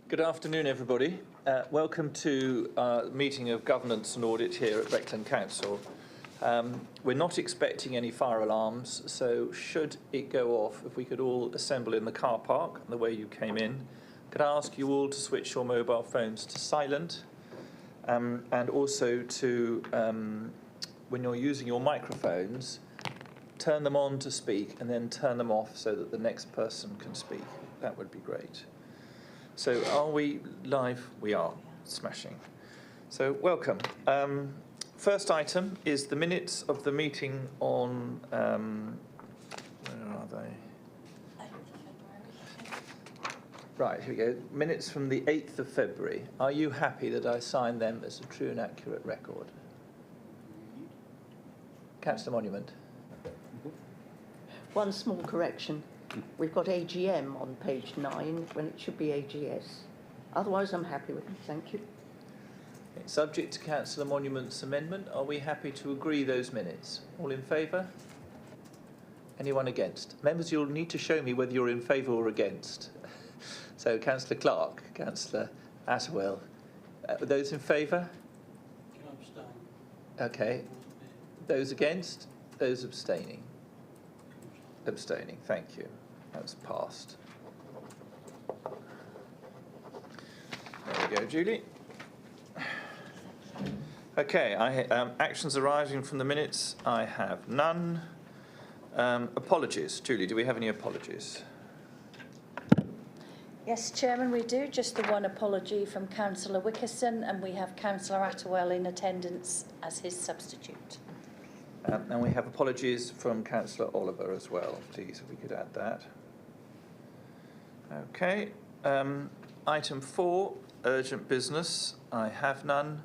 Good afternoon, everybody. Welcome to our meeting of Governance and Audit here at Breckland Council. We're not expecting any fire alarms, so should it go off, if we could all assemble in the car park the way you came in, could I ask you all to switch your mobile phones to silent, and also to, when you're using your microphones, turn them on to speak and then turn them off so that the next person can speak. That would be great. So are we live? We are. Smashing. So welcome. First item is the minutes of the meeting on, where are they? Right, here we go. Minutes from the 8th of February. Are you happy that I sign them as a true and accurate record? Councillor Monument. One small correction. We've got AGM on page 9 when it should be AGS. Otherwise, I'm happy with it. Thank you. Subject to Councillor Monument's amendment, are we happy to agree those minutes? All in favour? Anyone against? Members, you'll need to show me whether you're in favour or against. So, Councillor Clark, Councillor Atwell. Those in favour? Okay. Those against? Those abstaining? Abstaining, thank you. That's passed. There we go, Julie. Okay, actions arising from the minutes, I have none. Apologies. Julie, do we have any apologies? Yes, Chairman, we do. Just the one apology from Councillor Wickerson, and we have Councillor Atwell in attendance as his substitute. And we have apologies from Councillor Oliver as well. Please, if we could add that. Okay. Item 4, urgent business. I have none.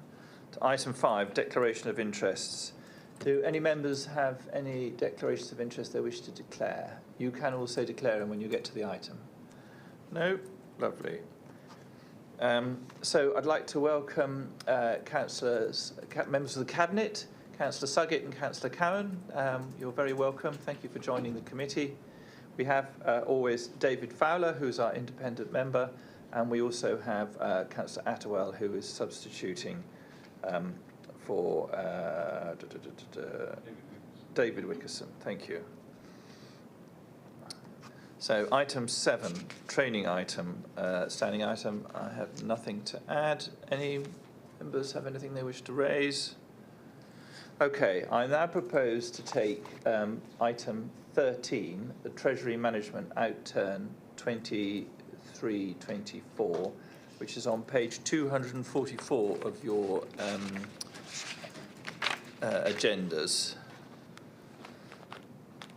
To item 5, declaration of interests. Do any members have any declarations of interest they wish to declare? You can also declare them when you get to the item. No? Lovely. So I'd like to welcome members of the Cabinet, Councillor Suggett and Councillor Cowan. You're very welcome. Thank you for joining the committee. We have always David Fowler, who's our independent member, and we also have Councillor Atwell, who is substituting for David Wickerson. Thank you. So item 7, training item, standing item. I have nothing to add. Any members have anything they wish to raise? Okay, I now propose to take item 13, the Treasury Management Outturn 23-24, which is on page 244 of your agendas.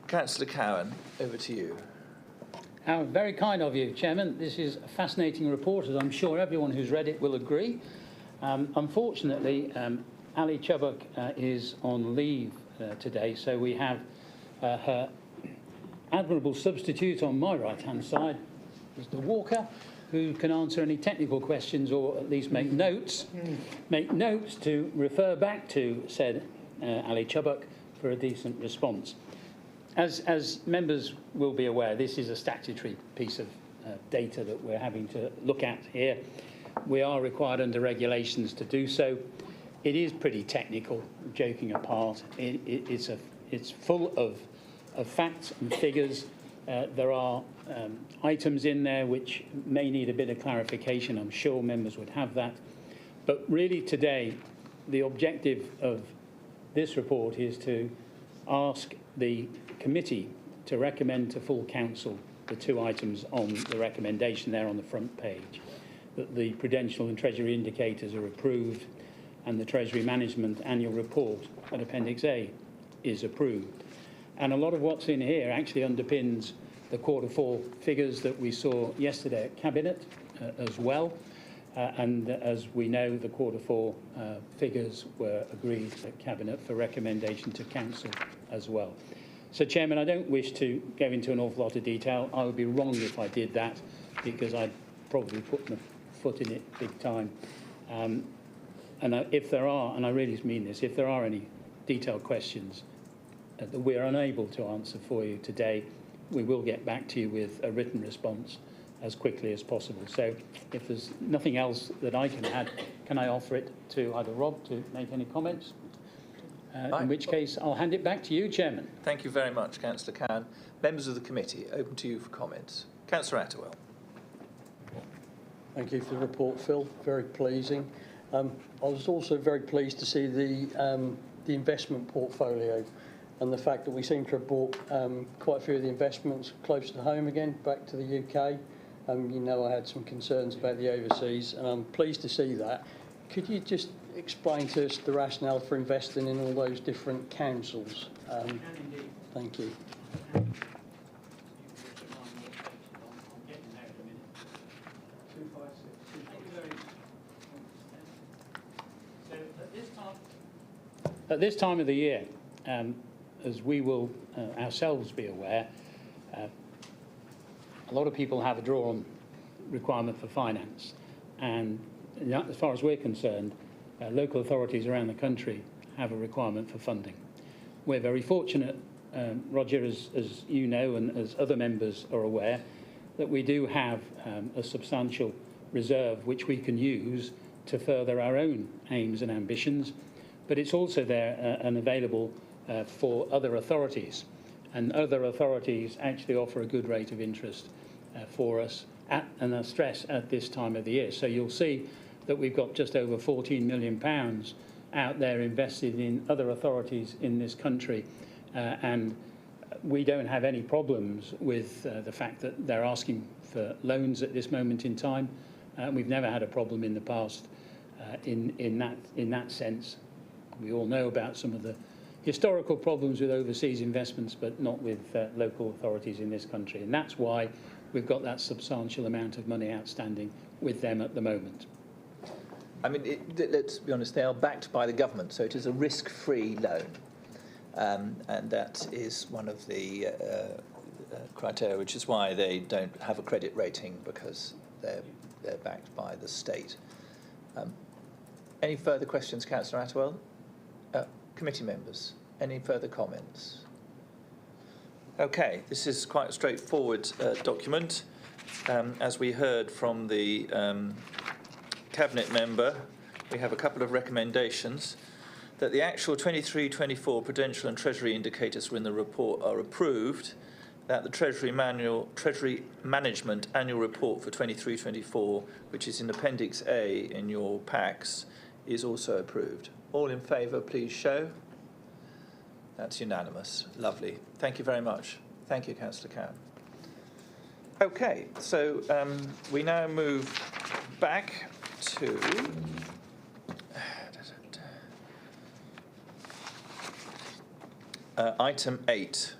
Councillor Cowan, over to you. How very kind of you, Chairman. This is a fascinating report, as I'm sure everyone who's read it will agree. Unfortunately, Ali Chubbuck is on leave today, so we have her admirable substitute on my right-hand side, Mr. Walker, who can answer any technical questions or at least make notes to refer back to said Ali Chubbuck for a decent response. As members will be aware, this is a statutory piece of data that we're having to look at here. We are required under regulations to do so. It is pretty technical, joking apart. It's full of facts and figures. There are items in there which may need a bit of clarification. I'm sure members would have that. But really today, the objective of this report is to ask the committee to recommend to full council the 2 items on the recommendation there on the front page, that the prudential and treasury indicators are approved and the Treasury Management Annual Report at Appendix A is approved. And a lot of what's in here actually underpins the Q4 figures that we saw yesterday at Cabinet as well. And as we know, the Q4 figures were agreed at Cabinet for recommendation to Council as well. So, Chairman, I don't wish to go into an awful lot of detail. I would be wrong if I did that, because I'd probably put my foot in it big time. And if there are, and I really mean this, if there are any detailed questions that we're unable to answer for you today, we will get back to you with a written response as quickly as possible. So if there's nothing else that I can add, can I offer it to either Rob to make any comments? In which case, I'll hand it back to you, Chairman. Thank you very much, Councillor Cann. Members of the committee, open to you for comments. Councillor Attewell. Thank you for the report, Phil. Very pleasing. I was also very pleased to see the investment portfolio and the fact that we seem to have brought quite a few of the investments close to home again, back to the UK. You know, I had some concerns about the overseas, and I'm pleased to see that. Could you just explain to us the rationale for investing in all those different councils? Thank you. At this time of the year, as we will ourselves be aware, a lot of people have a draw-on requirement for finance, and as far as we're concerned, local authorities around the country have a requirement for funding. We're very fortunate, Roger, as you know, and as other members are aware, that we do have a substantial reserve which we can use to further our own aims and ambitions, but it's also there and available for other authorities. And other authorities actually offer a good rate of interest for us, and I stress at this time of the year. So you'll see that we've got just over £14 million out there invested in other authorities in this country, and we don't have any problems with the fact that they're asking for loans at this moment in time. We've never had a problem in the past in that sense. We all know about some of the historical problems with overseas investments, but not with local authorities in this country. And that's why we've got that substantial amount of money outstanding with them at the moment. I mean, let's be honest, they are backed by the government, so it is a risk-free loan. And that is one of the criteria, which is why they don't have a credit rating, because they're backed by the state. Any further questions, Councillor Attewell? Committee members, any further comments? Okay, this is quite a straightforward document. As we heard from the Cabinet member, we have a couple of recommendations. That the actual 23-24 Prudential and Treasury indicators in the report are approved, that the Treasury Management Annual Report for 23-24, which is in Appendix A in your packs, is also approved. All in favour, please show. That's unanimous. Lovely. Thank you very much. Thank you, Councillor Cann. Okay, so we now move back to item 8,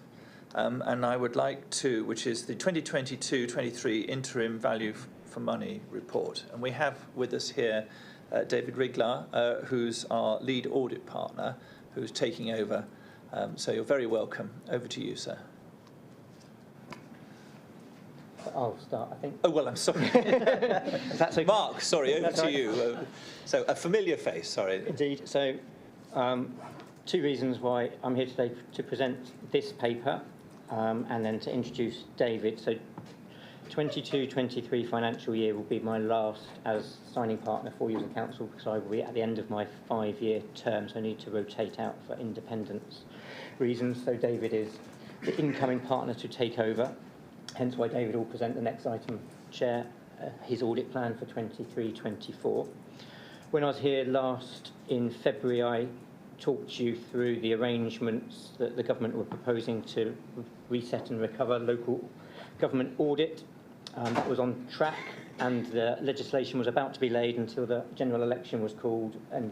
and I would like to, which is the 2022-23 Interim Value for Money Report. And we have with us here David Rigler, who's our lead audit partner, who's taking over. So you're very welcome. Over to you, sir. I'll start, I think. Oh, well, I'm sorry. That's okay. Mark, sorry, over That's to right. you. So a familiar face, sorry. Indeed. So two reasons why I'm here today: to present this paper and then to introduce David. So 22-23 financial year will be my last as signing partner for you as a council, because I will be at the end of my 5-year term, so I need to rotate out for independence reasons. So David is the incoming partner to take over, hence why David will present the next item, Chair, his audit plan for 23-24. When I was here last in February, I talked you through the arrangements that the government were proposing to reset and recover local government audit. That was on track, and the legislation was about to be laid until the general election was called, and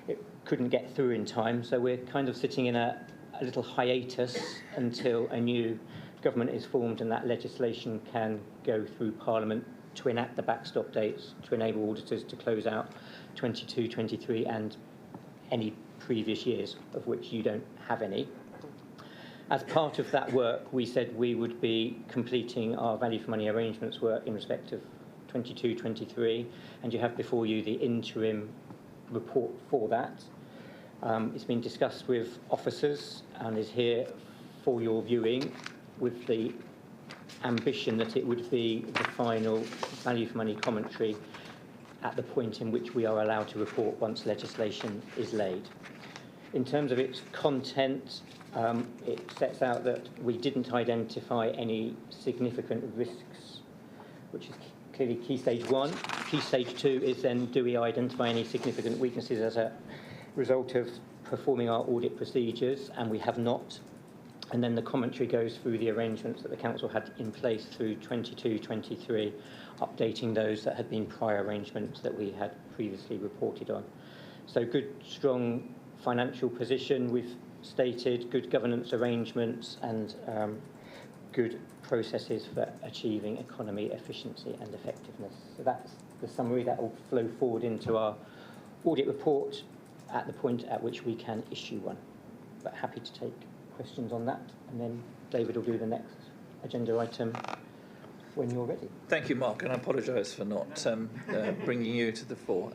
it couldn't get through in time. So we're kind of sitting in a little hiatus until a new government is formed and that legislation can go through Parliament to enact the backstop dates to enable auditors to close out 22-23 and any previous years, of which you don't have any. As part of that work, we said we would be completing our value for money arrangements work in respect of 22-23, and you have before you the interim report for that. It's been discussed with officers and is here for your viewing, with the ambition that it would be the final value for money commentary at the point in which we are allowed to report once legislation is laid. In terms of its content, it sets out that we didn't identify any significant risks, which is clearly key stage 1. Key stage 2 is then, do we identify any significant weaknesses as a result of performing our audit procedures? And we have not. And then the commentary goes through the arrangements that the council had in place through 22-23, updating those that had been prior arrangements that we had previously reported on. So good, strong financial position, we've stated, good governance arrangements and good processes for achieving economy, efficiency and effectiveness. So that's the summary that will flow forward into our audit report at the point at which we can issue one. But happy to take questions on that, and then David will do the next agenda item when you're ready. Thank you, Mark, and I apologise for not bringing you to the fore.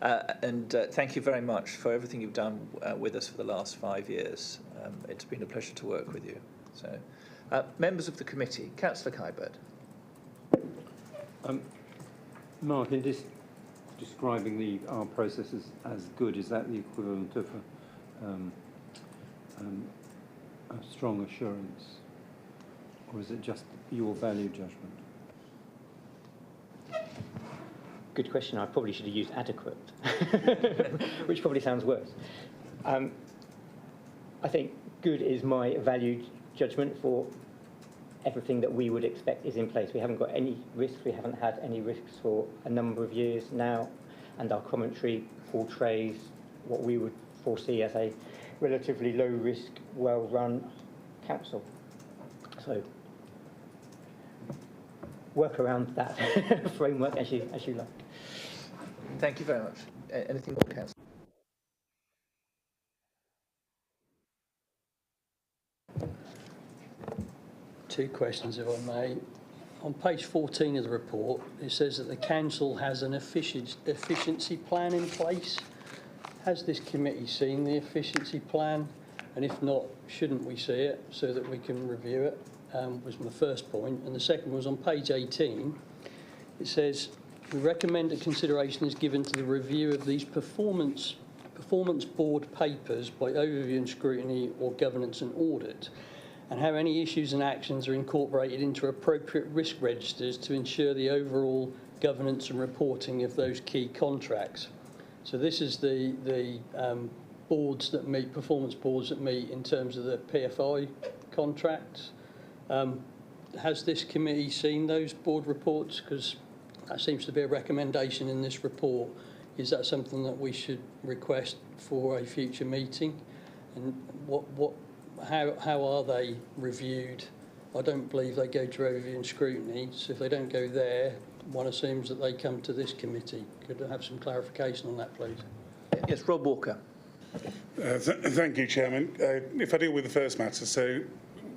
Thank you very much for everything you've done with us for the last 5 years. It's been a pleasure to work with you. So, members of the committee, Councillor Kybert. Mark, in describing our processes as good, is that the equivalent of a strong assurance, or is it just your value judgment? Good question. I probably should have used adequate, which probably sounds worse. I think good is my value judgment for everything that we would expect is in place. We haven't got any risks. We haven't had any risks for a number of years now, and our commentary portrays what we would foresee as a relatively low-risk, well-run council. So work around that framework as you like. Thank you very much. Anything more, Councillor? Two questions, if I may. On page 14 of the report, it says that the council has an efficiency plan in place. Has this committee seen the efficiency plan? And if not, shouldn't we see it so that we can review it? Was my first point. And the second was on page 18. It says, we recommend that consideration is given to the review of these performance board papers by overview and scrutiny or governance and audit, and how any issues and actions are incorporated into appropriate risk registers to ensure the overall governance and reporting of those key contracts. So this is the boards that meet, performance boards that meet in terms of the PFI contracts. Has this committee seen those board reports? Because that seems to be a recommendation in this report. Is that something that we should request for a future meeting? And how are they reviewed? I don't believe they go to overview and scrutiny, so if they don't go there, one assumes that they come to this committee. Could I have some clarification on that, please? Yes, Rob Walker. Thank you, Chairman. If I deal with the first matter, so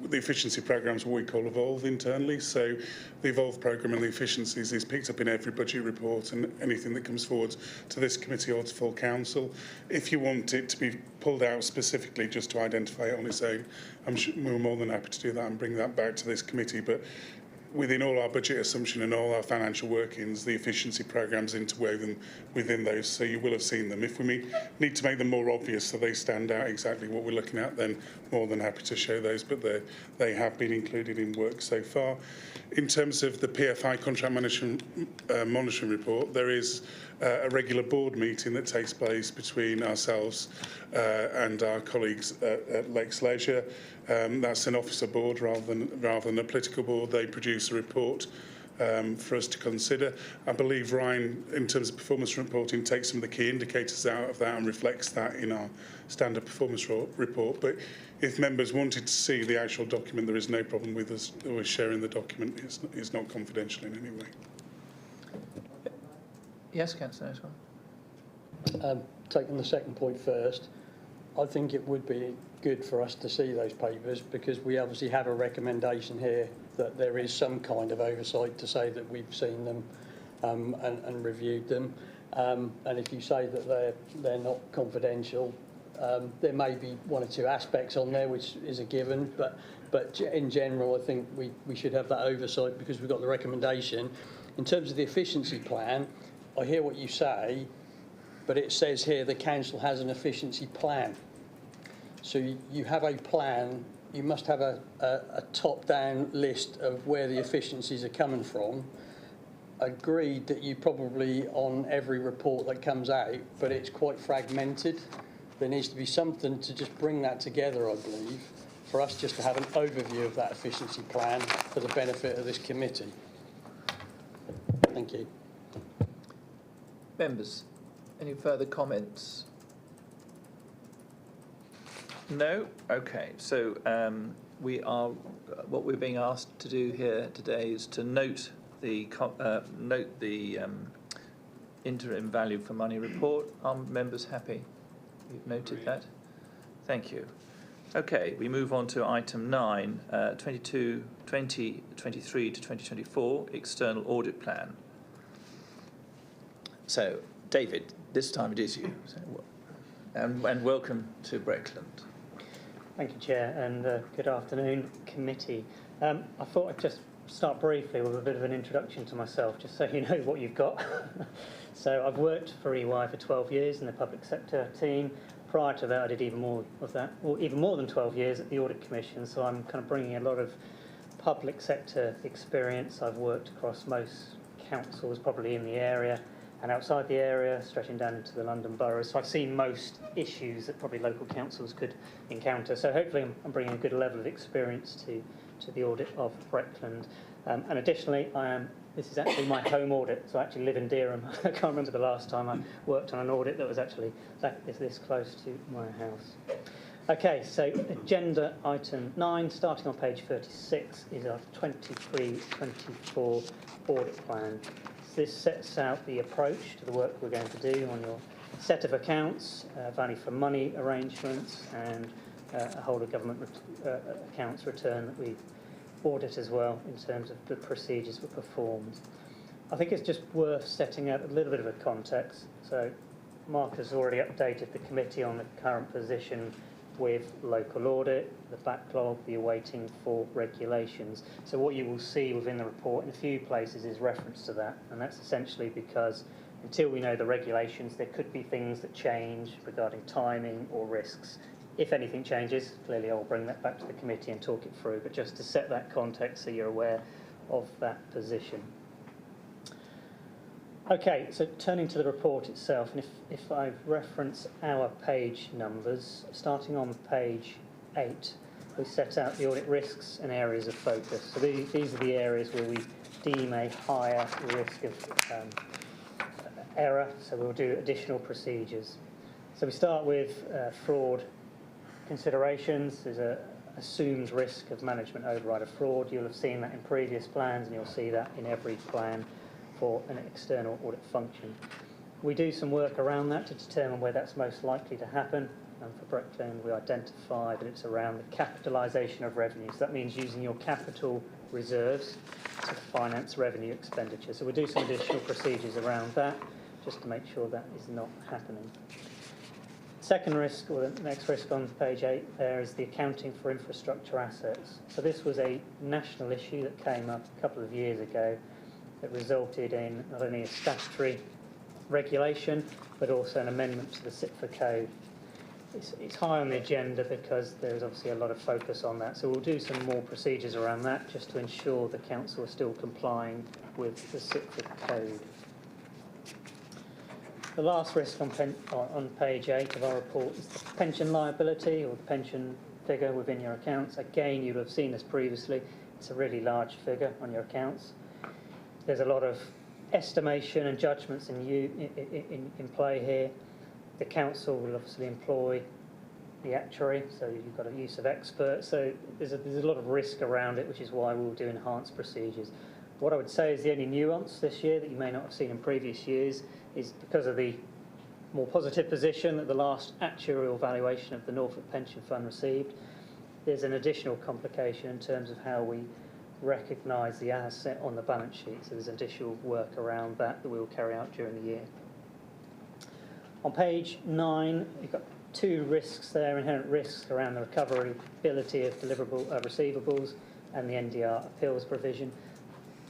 the efficiency programme is what we call Evolve internally. So the Evolve programme and the efficiencies is picked up in every budget report and anything that comes forward to this committee or to full council. If you want it to be pulled out specifically just to identify it on its own, we're more than happy to do that and bring that back to this committee. But within all our budget assumption and all our financial workings, the efficiency programmes interwoven within those, so you will have seen them. If we need to make them more obvious so they stand out exactly what we're looking at, then more than happy to show those, but they have been included in work so far. In terms of the PFI contract monitoring report, there is a regular board meeting that takes place between ourselves and our colleagues at Lex Leisure. That's an officer board rather than a political board. They produce a report for us to consider. I believe Ryan, in terms of performance reporting, takes some of the key indicators out of that and reflects that in our standard performance report. But if members wanted to see the actual document, there is no problem with us sharing the document. It's not confidential in any way. Yes, Councillor Oswald. Taking the second point first, I think it would be good for us to see those papers, because we obviously have a recommendation here that there is some kind of oversight to say that we've seen them and reviewed them. And if you say that they're not confidential, There may be one or two aspects on there which is a given, but in general, I think we should have that oversight because we've got the recommendation. In terms of the efficiency plan, I hear what you say, but it says here the council has an efficiency plan. So you have a plan, you must have a top-down list of where the efficiencies are coming from. Agreed that you probably on every report that comes out, but it's quite fragmented. There needs to be something to just bring that together, I believe, for us just to have an overview of that efficiency plan for the benefit of this committee. Thank you. Members, any further comments? No? Okay, so what we're being asked to do here today is to note the interim value for money report. Are members happy? You've noted that? Thank you. Okay, we move on to item 9, 2023 to 2024 external audit plan. So, David, this time it is you. And welcome to Breckland. Thank you, Chair, and good afternoon, committee. I thought I'd just start briefly with a bit of an introduction to myself, just so you know what you've got. So I've worked for EY for 12 years in the public sector team. Prior to that, I did even more of that, or even more than 12 years at the Audit Commission, so I'm kind of bringing a lot of public sector experience. I've worked across most councils, probably in the area and outside the area, stretching down into the London boroughs. So I've seen most issues that probably local councils could encounter. So hopefully I'm bringing a good level of experience to the audit of Breckland. And additionally, this is actually my home audit, so I actually live in Dereham. I can't remember the last time I worked on an audit that was actually this close to my house. Okay, so agenda item 9, starting on page 36, is our 23-24 audit plan. So this sets out the approach to the work we're going to do on your set of accounts, value for money arrangements, and a whole of government accounts return that we audit as well in terms of the procedures were performed. I think it's just worth setting out a little bit of a context. So Mark has already updated the committee on the current position with local audit, the backlog, the awaiting for regulations. So what you will see within the report in a few places is reference to that, and that's essentially because until we know the regulations, there could be things that change regarding timing or risks. If anything changes, clearly I'll bring that back to the committee and talk it through, but just to set that context so you're aware of that position. Okay, so turning to the report itself, and if I reference our page numbers, starting on page 8, we set out the audit risks and areas of focus. So these are the areas where we deem a higher risk of error, so we'll do additional procedures. So we start with fraud considerations. There's an assumed risk of management override of fraud. You'll have seen that in previous plans, and you'll see that in every plan for an external audit function. We do some work around that to determine where that's most likely to happen, and for Breckland we identified that it's around the capitalisation of revenue. So that means using your capital reserves to finance revenue expenditure. So we'll do some additional procedures around that just to make sure that is not happening. Second risk, or the next risk on page 8 there, is the accounting for infrastructure assets. So this was a national issue that came up a couple of years ago that resulted in not only a statutory regulation but also an amendment to the CIPFA code. It's high on the agenda because there's obviously a lot of focus on that. So we'll do some more procedures around that just to ensure the council are still complying with the CIPFA code. The last risk on page 8 of our report is the pension liability, or the pension figure within your accounts. Again, you'll have seen this previously. It's a really large figure on your accounts. There's a lot of estimation and judgments in play here. The council will obviously employ the actuary, so you've got a use of experts. So there's a lot of risk around it, which is why we'll do enhanced procedures. What I would say is the only nuance this year that you may not have seen in previous years is because of the more positive position that the last actuarial valuation of the Norfolk Pension Fund received. There's an additional complication in terms of how we recognise the asset on the balance sheet. So there's additional work around that we will carry out during the year. On page 9, you've got two risks there, inherent risks around the recoverability of deliverable receivables and the NDR appeals provision.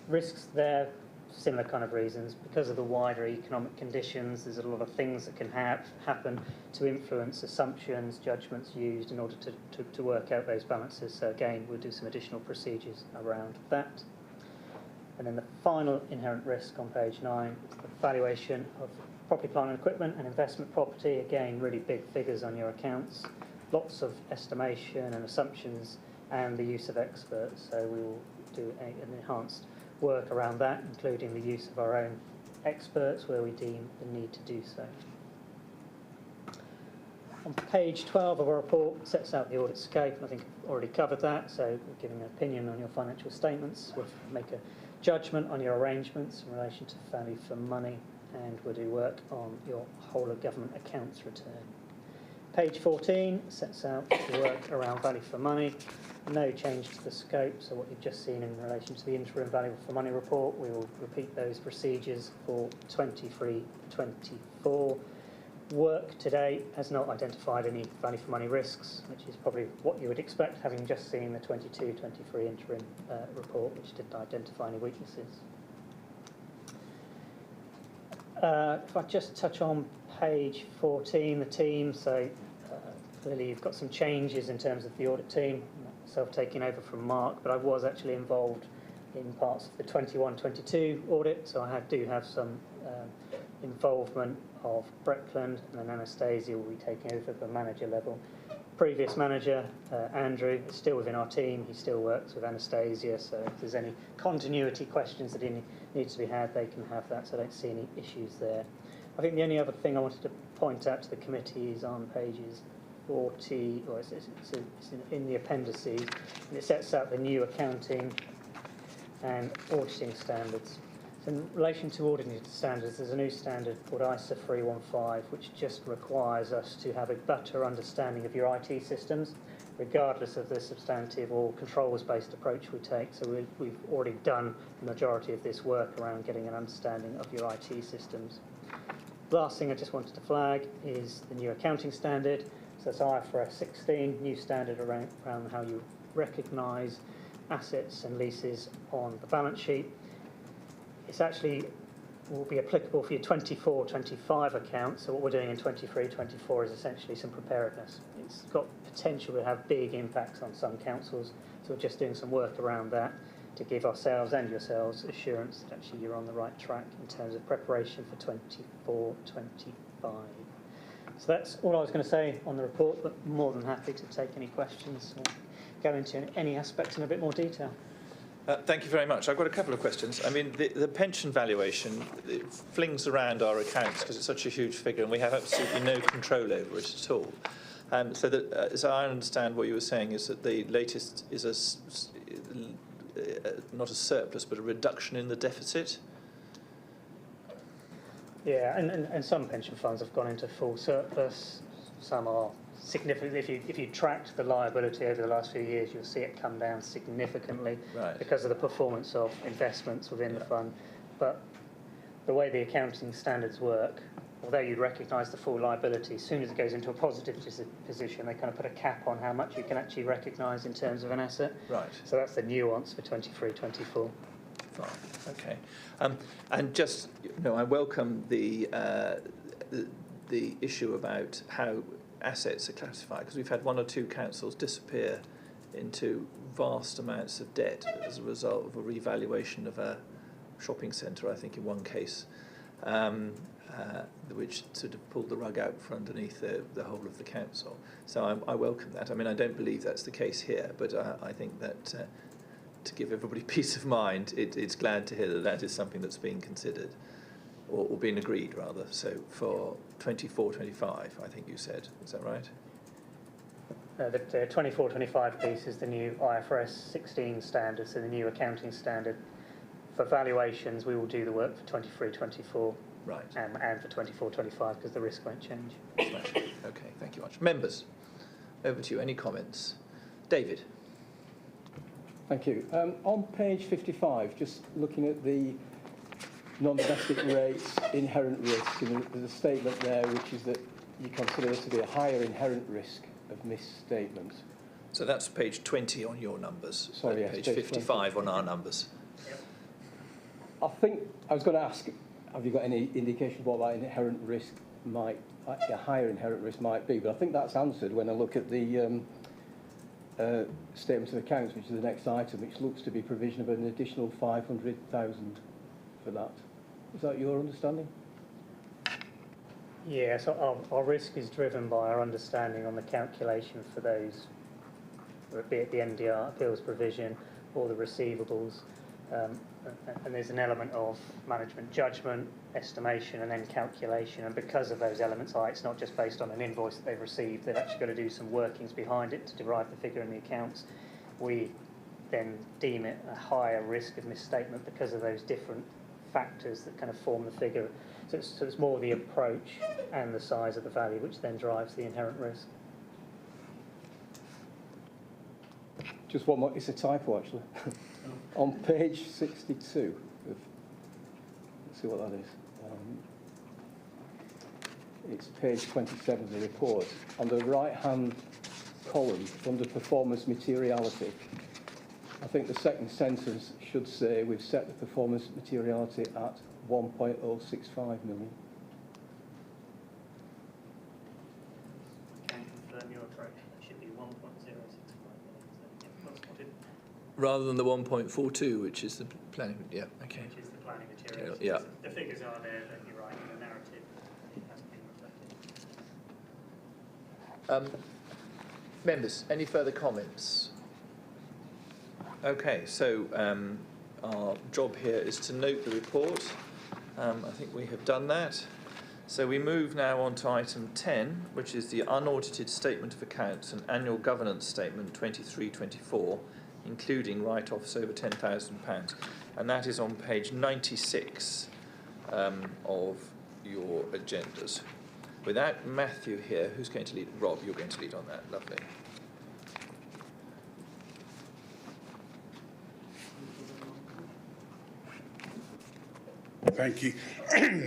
Risks there, similar kind of reasons. Because of the wider economic conditions, there's a lot of things that can happen to influence assumptions, judgments used in order to work out those balances. So again, we'll do some additional procedures around that. And then the final inherent risk on page 9 is the valuation of property, plant and equipment and investment property. Again, really big figures on your accounts. Lots of estimation and assumptions and the use of experts. So we will do an enhanced work around that, including the use of our own experts where we deem the need to do so. On page 12 of our report sets out the audit scope, and I think I've already covered that. So we're giving an opinion on your financial statements. We'll make a judgment on your arrangements in relation to value for money, and we'll do work on your whole of government accounts return. Page 14 sets out the work around value for money. No change to the scope, so what you've just seen in relation to the interim value for money report, we will repeat those procedures for 23-24. Work to date has not identified any value for money risks, which is probably what you would expect, having just seen the 22-23 interim report, which didn't identify any weaknesses. If I just touch on page 14, the team, so clearly you've got some changes in terms of the audit team, myself taking over from Mark, but I was actually involved in parts of the 21-22 audit, so I do have some involvement of Breckland, and then Anastasia will be taking over at the manager level. Previous manager, Andrew, is still within our team. He still works with Anastasia, so if there's any continuity questions that needs to be had, they can have that, so I don't see any issues there. I think the only other thing I wanted to point out to the committee is on pages 40, or it's in the appendices, and it sets out the new accounting and auditing standards. So in relation to auditing standards, there's a new standard called ISA 315, which just requires us to have a better understanding of your IT systems, regardless of the substantive or controls-based approach we take. So we've already done the majority of this work around getting an understanding of your IT systems. Last thing I just wanted to flag is the new accounting standard. So that's IFRS 16, new standard around how you recognise assets and leases on the balance sheet. It's actually will be applicable for your 24-25 accounts. So what we're doing in 23-24 is essentially some preparedness. It's got potential to have big impacts on some councils, so we're just doing some work around that to give ourselves and yourselves assurance that actually you're on the right track in terms of preparation for 24-25. So that's all I was going to say on the report, but more than happy to take any questions or go into any aspects in a bit more detail. Thank you very much. I've got a couple of questions. I mean, the pension valuation, it flings around our accounts because it's such a huge figure and we have absolutely no control over it at all. So that, as I understand what you were saying, is that the latest is not a surplus, but a reduction in the deficit? Yeah, and some pension funds have gone into full surplus. Some are significantly. If you tracked the liability over the last few years, you'll see it come down significantly because of the performance of investments within the fund. But the way the accounting standards work, although you'd recognise the full liability, as soon as it goes into a positive position, they kind of put a cap on how much you can actually recognise in terms of an asset. Right. So that's the nuance for 23-24. Fine. Okay. And just, I welcome the issue about how assets are classified, because we've had one or two councils disappear into vast amounts of debt as a result of a revaluation of a shopping centre, I think in one case, which sort of pulled the rug out from underneath the whole of the council. So I welcome that. I mean, I don't believe that's the case here, but I think that to give everybody peace of mind, it's glad to hear that that is something that's being considered, or being agreed, rather. So for 24-25, I think you said. Is that right? The 24-25 piece is the new IFRS 16 standard, so the new accounting standard. For valuations, we will do the work for 23-24. Right. And for 24-25, because the risk won't change. Okay, thank you much. Members, over to you. Any comments? David. Thank you. On page 55, just looking at the non-domestic rates, inherent risk, and there's a statement there which is that you consider there to be a higher inherent risk of misstatements. So that's page 20 on your numbers. Sorry, yes, page page 55 on our numbers. I think I was going to ask, have you got any indication of what that inherent risk might, a higher inherent risk might be? But I think that's answered when I look at the statement of accounts, which is the next item, which looks to be provision of an additional 500,000 for that. Is that your understanding? Yeah, so our risk is driven by our understanding on the calculation for those, be it the NDR appeals provision or the receivables. And there's an element of management judgment, estimation, and then calculation. And because of those elements, it's not just based on an invoice that they've received. They've actually got to do some workings behind it to derive the figure in the accounts. We then deem it a higher risk of misstatement because of those different factors that kind of form the figure. So it's more the approach and the size of the value which then drives the inherent risk. Just one more, it's a typo actually. On page 62, let's see what that is. It's page 27 of the report. On the right-hand column, under performance materiality, I think the second sentence should say we've set the performance materiality at 1.065 million. Can confirm you're correct. It should be 1.065 million. Rather than the 1.42, which is the planning, yeah, okay. Which is the planning materials. Yeah. The figures are there, but you're right, in the narrative, it hasn't been reflected. Members, any further comments? Okay, so our job here is to note the report. I think we have done that. So we move now on to item 10, which is the unaudited statement of accounts and annual governance statement 23-24, including write-offs over £10,000. And that is on page 96 of your agendas. Without Matthew here, who's going to lead? Rob, you're going to lead on that. Lovely. Thank you.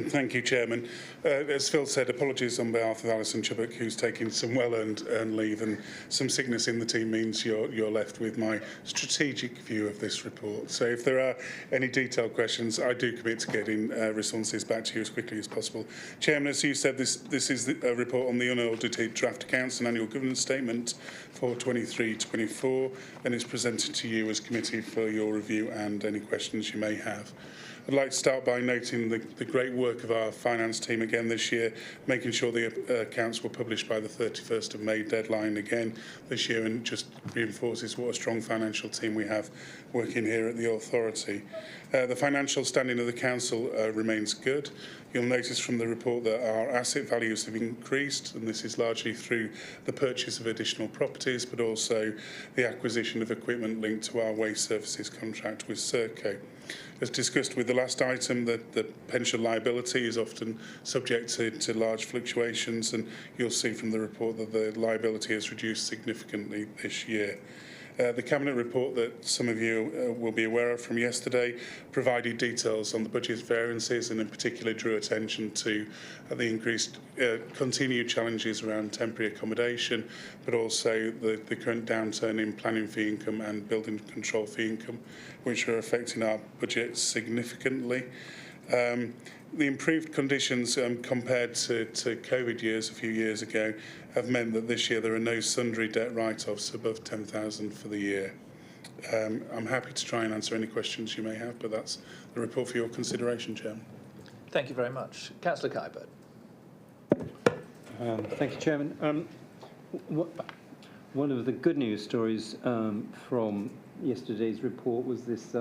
Thank you, Chairman. As Phil said, apologies on behalf of Alison Chubbuck, who's taking some well-earned leave, and some sickness in the team means you're left with my strategic view of this report. So if there are any detailed questions, I do commit to getting responses back to you as quickly as possible. Chairman, as you said, this is a report on the unaudited draft accounts and annual governance statement for 23-24, and is presented to you as committee for your review and any questions you may have. I'd like to start by noting the great work of our finance team again this year, making sure the accounts were published by the 31st of May deadline again this year, and just reinforces what a strong financial team we have working here at the authority. The financial standing of the council remains good. You'll notice from the report that our asset values have increased, and this is largely through the purchase of additional properties, but also the acquisition of equipment linked to our waste services contract with Serco. As discussed with the last item, the pension liability is often subject to large fluctuations, and you'll see from the report that the liability has reduced significantly this year. The Cabinet report that some of you will be aware of from yesterday provided details on the budget variances, and in particular drew attention to the increased continued challenges around temporary accommodation, but also the current downturn in planning fee income and building control fee income, which are affecting our budget significantly. The improved conditions compared to COVID years a few years ago have meant that this year there are no sundry debt write-offs above 10,000 for the year. I'm happy to try and answer any questions you may have, but that's the report for your consideration, Chairman. Thank you very much. Councillor Kybert. Thank you, Chairman. One of the good news stories from yesterday's report was this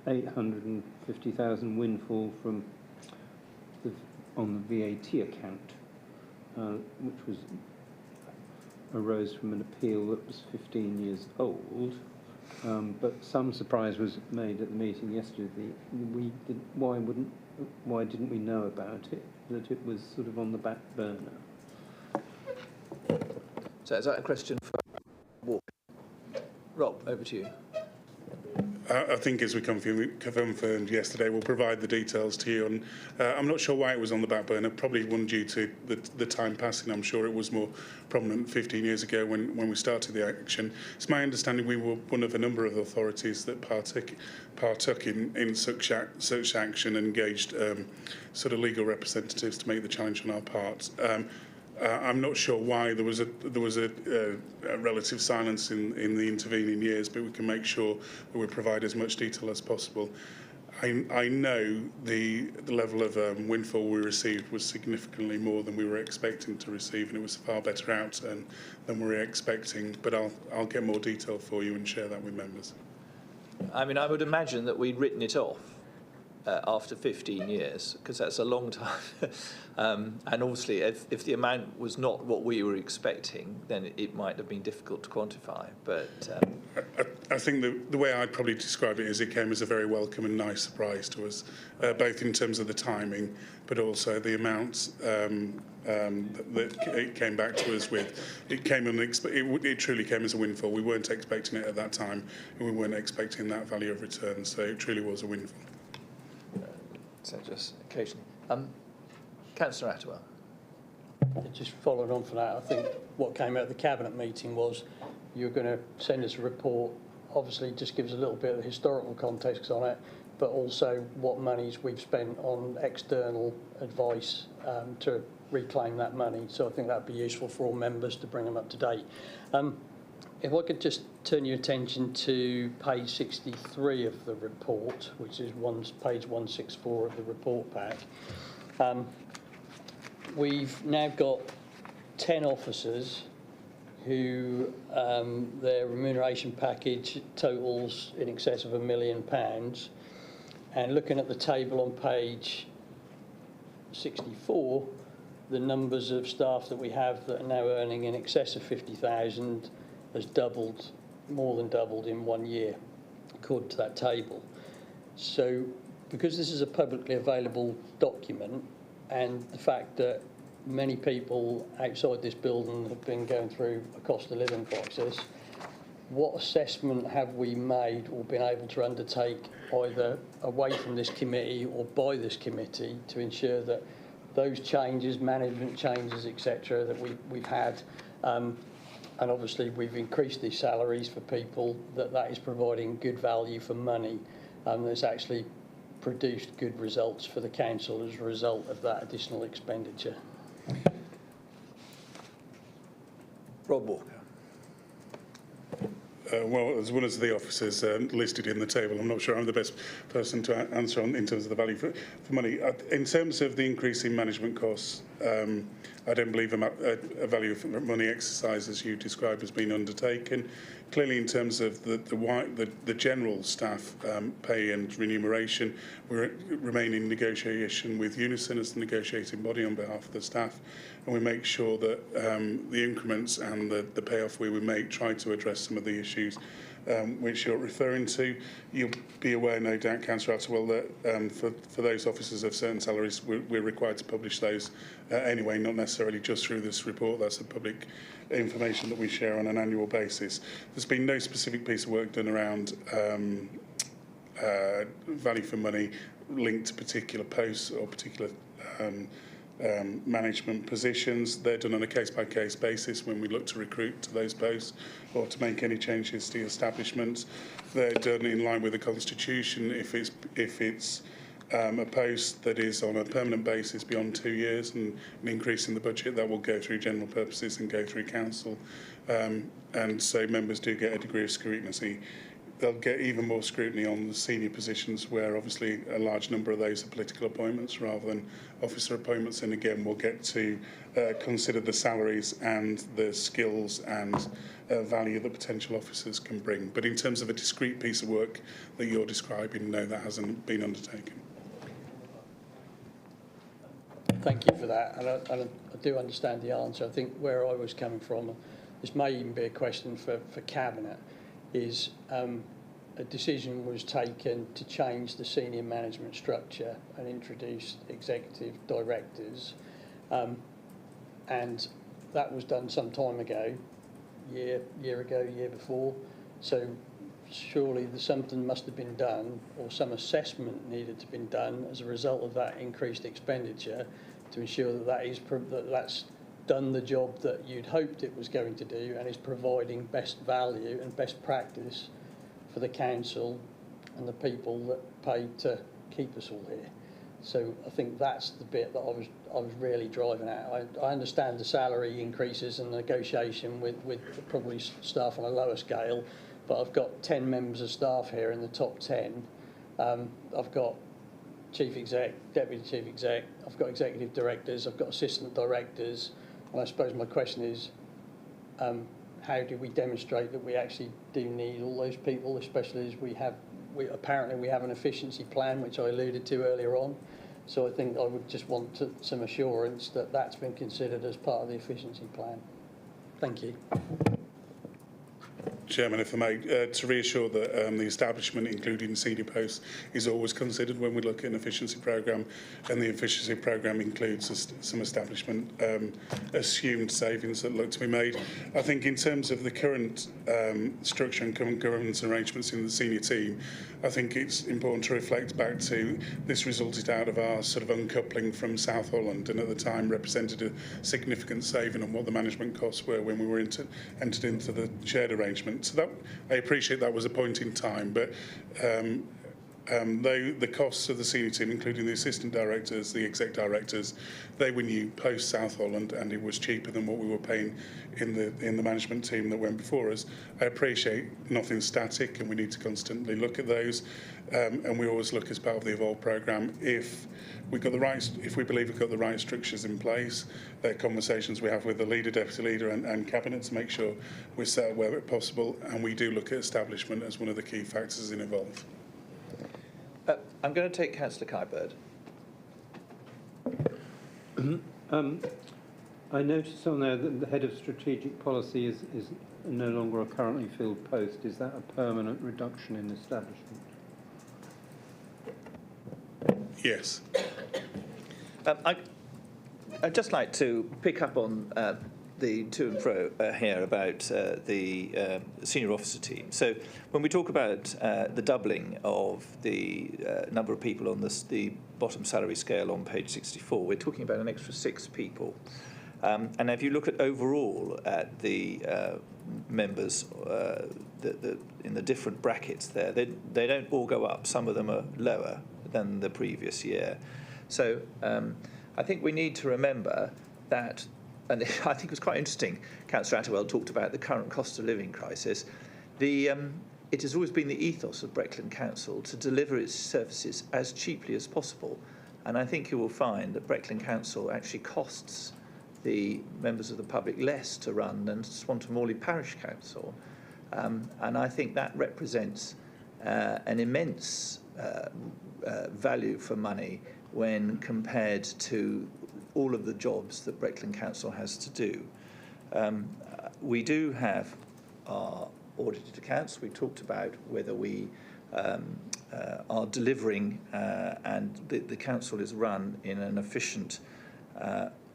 850,000 windfall from on the VAT account, which arose from an appeal that was 15 years old. But some surprise was made at the meeting yesterday. Why didn't we know about it? That it was sort of on the back burner. So is that a question for Walker? Rob, over to you. I think as we confirmed yesterday, we'll provide the details to you. And I'm not sure why it was on the back burner. Probably wasn't due to the time passing. I'm sure it was more prominent 15 years ago when we started the action. It's my understanding we were one of a number of authorities that partook in such action and engaged sort of legal representatives to make the challenge on our part. I'm not sure why there was a relative silence in the intervening years, but we can make sure that we provide as much detail as possible. I know the level of windfall we received was significantly more than we were expecting to receive, and it was a far better outturn than we were expecting. But I'll get more detail for you and share that with members. I mean, I would imagine that we'd written it off after 15 years, because that's a long time. And obviously, if the amount was not what we were expecting, then it might have been difficult to quantify. But I think the way I'd probably describe it is it came as a very welcome and nice surprise to us, both in terms of the timing, but also the amounts that it came back to us with. It truly came as a windfall. We weren't expecting it at that time, and we weren't expecting that value of return. So it truly was a windfall. So just occasionally. Councillor Attewell. Just following on from that, I think what came out of the Cabinet meeting was you're going to send us a report, obviously just gives a little bit of historical context on it, but also what monies we've spent on external advice to reclaim that money. So I think that'd be useful for all members to bring them up to date. If I could just turn your attention to page 63 of the report, which is page 164 of the report pack. We've now got 10 officers who their remuneration package totals in excess of £1 million. And looking at the table on page 64, the numbers of staff that we have that are now earning in excess of 50,000 has doubled, more than doubled in 1 year, according to that table. So because this is a publicly available document, and the fact that many people outside this building have been going through a cost of living crisis, what assessment have we made or been able to undertake either away from this committee or by this committee to ensure that those changes, management changes, etc., that we've had, and obviously we've increased these salaries for people, that is providing good value for money, that's actually produced good results for the council as a result of that additional expenditure. Rob Walker. Well, as well as the officers listed in the table, I'm not sure I'm the best person to answer in terms of the value for money. In terms of the increase in management costs, I don't believe a value for money exercise, as you described, has been undertaken. Clearly, in terms of the general staff pay and remuneration, we remain in negotiation with Unison as the negotiating body on behalf of the staff, and we make sure that the increments and the payoff we would make try to address some of the issues which you're referring to. You'll be aware, no doubt, Councillor Attewell, that for those officers of certain salaries, we're required to publish those anyway, not necessarily just through this report. That's the public information that we share on an annual basis. There's been no specific piece of work done around value for money linked to particular posts or particular management positions. They're done on a case-by-case basis when we look to recruit to those posts or to make any changes to the establishment. They're done in line with the Constitution. If it's a post that is on a permanent basis beyond 2 years and an increase in the budget, that will go through general purposes and go through council. And so members do get a degree of scrutiny. They'll get even more scrutiny on the senior positions, where obviously a large number of those are political appointments rather than officer appointments. And again, we'll get to consider the salaries and the skills and value that potential officers can bring. But in terms of a discrete piece of work that you're describing, no, that hasn't been undertaken. Thank you for that, and I do understand the answer. I think where I was coming from, this may even be a question for Cabinet, is a decision was taken to change the senior management structure and introduce executive directors, and that was done some time ago, year before. So surely something must have been done, or some assessment needed to be done as a result of that increased expenditure to ensure that that's done the job that you'd hoped it was going to do and is providing best value and best practice for the council and the people that pay to keep us all here. So I think that's the bit that I was really driving at. I understand the salary increases and negotiation with probably staff on a lower scale, but I've got 10 members of staff here in the top 10. I've got chief exec, deputy chief exec, I've got executive directors, I've got assistant directors, and I suppose my question is, how do we demonstrate that we actually do need all those people, especially as apparently we have an efficiency plan, which I alluded to earlier on. So I think I would just want some assurance that that's been considered as part of the efficiency plan. Thank you. Chairman, if I may, to reassure that the establishment, including senior posts, is always considered when we look at an efficiency programme, and the efficiency programme includes some establishment assumed savings that look to be made. I think in terms of the current structure and current governance arrangements in the senior team, I think it's important to reflect back to this resulted out of our sort of uncoupling from South Holland, and at the time represented a significant saving on what the management costs were when we were entered into the shared arrangement. So that, I appreciate that was a point in time, but the costs of the senior team, including the assistant directors, the exec directors, they were new post South Holland, and it was cheaper than what we were paying in the management team that went before us. I appreciate nothing's static, and we need to constantly look at those, and we always look as part of the Evolve programme. If we believe we've got the right structures in place, they're conversations we have with the leader, deputy leader, and cabinet to make sure we're set where possible, and we do look at establishment as one of the key factors in Evolve. I'm going to take Councillor Kybird. I noticed on there that the head of strategic policy is no longer a currently filled post. Is that a permanent reduction in establishment? Yes. I'd just like to pick up on the to and fro here about the senior officer team. So when we talk about the doubling of the number of people on the bottom salary scale on page 64, we're talking about an extra 6 people. And if you look at overall at the members in the different brackets there, they don't all go up. Some of them are lower than the previous year. So I think we need to remember that, and I think it was quite interesting, Councillor Attewell talked about the current cost of living crisis. It has always been the ethos of Breckland Council to deliver its services as cheaply as possible. And I think you will find that Breckland Council actually costs the members of the public less to run than Swanton Morley Parish Council. And I think that represents an immense value for money when compared to all of the jobs that Breckland Council has to do. We do have our audited accounts. We talked about whether we are delivering and the council is run in an efficient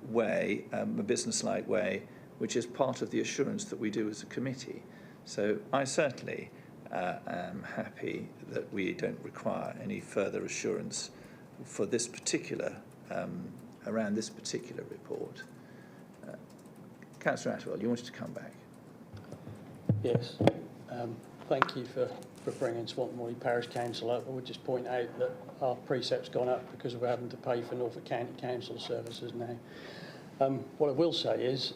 way, a business-like way, which is part of the assurance that we do as a committee. So I certainly am happy that we don't require any further assurance for this particular around this particular report. Councillor Attewell, you wanted to come back. Yes. Thank you for bringing Swanton Morley Parish Council up. I would just point out that our precept's gone up because we're having to pay for Norfolk County Council services now. What I will say is,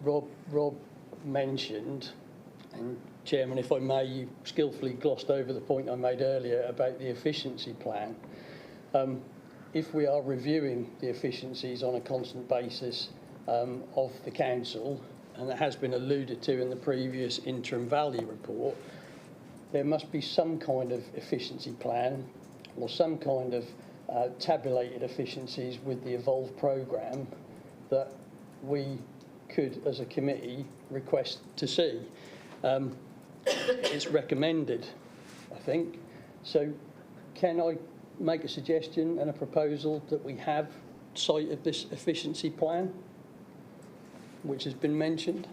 Rob mentioned, and Chairman, if I may, you skillfully glossed over the point I made earlier about the efficiency plan. If we are reviewing the efficiencies on a constant basis of the council, and it has been alluded to in the previous interim value report, there must be some kind of efficiency plan or some kind of tabulated efficiencies with the Evolve programme that we could, as a committee, request to see. It's recommended, I think. So can I make a suggestion and a proposal that we have sight of this efficiency plan, which has been mentioned?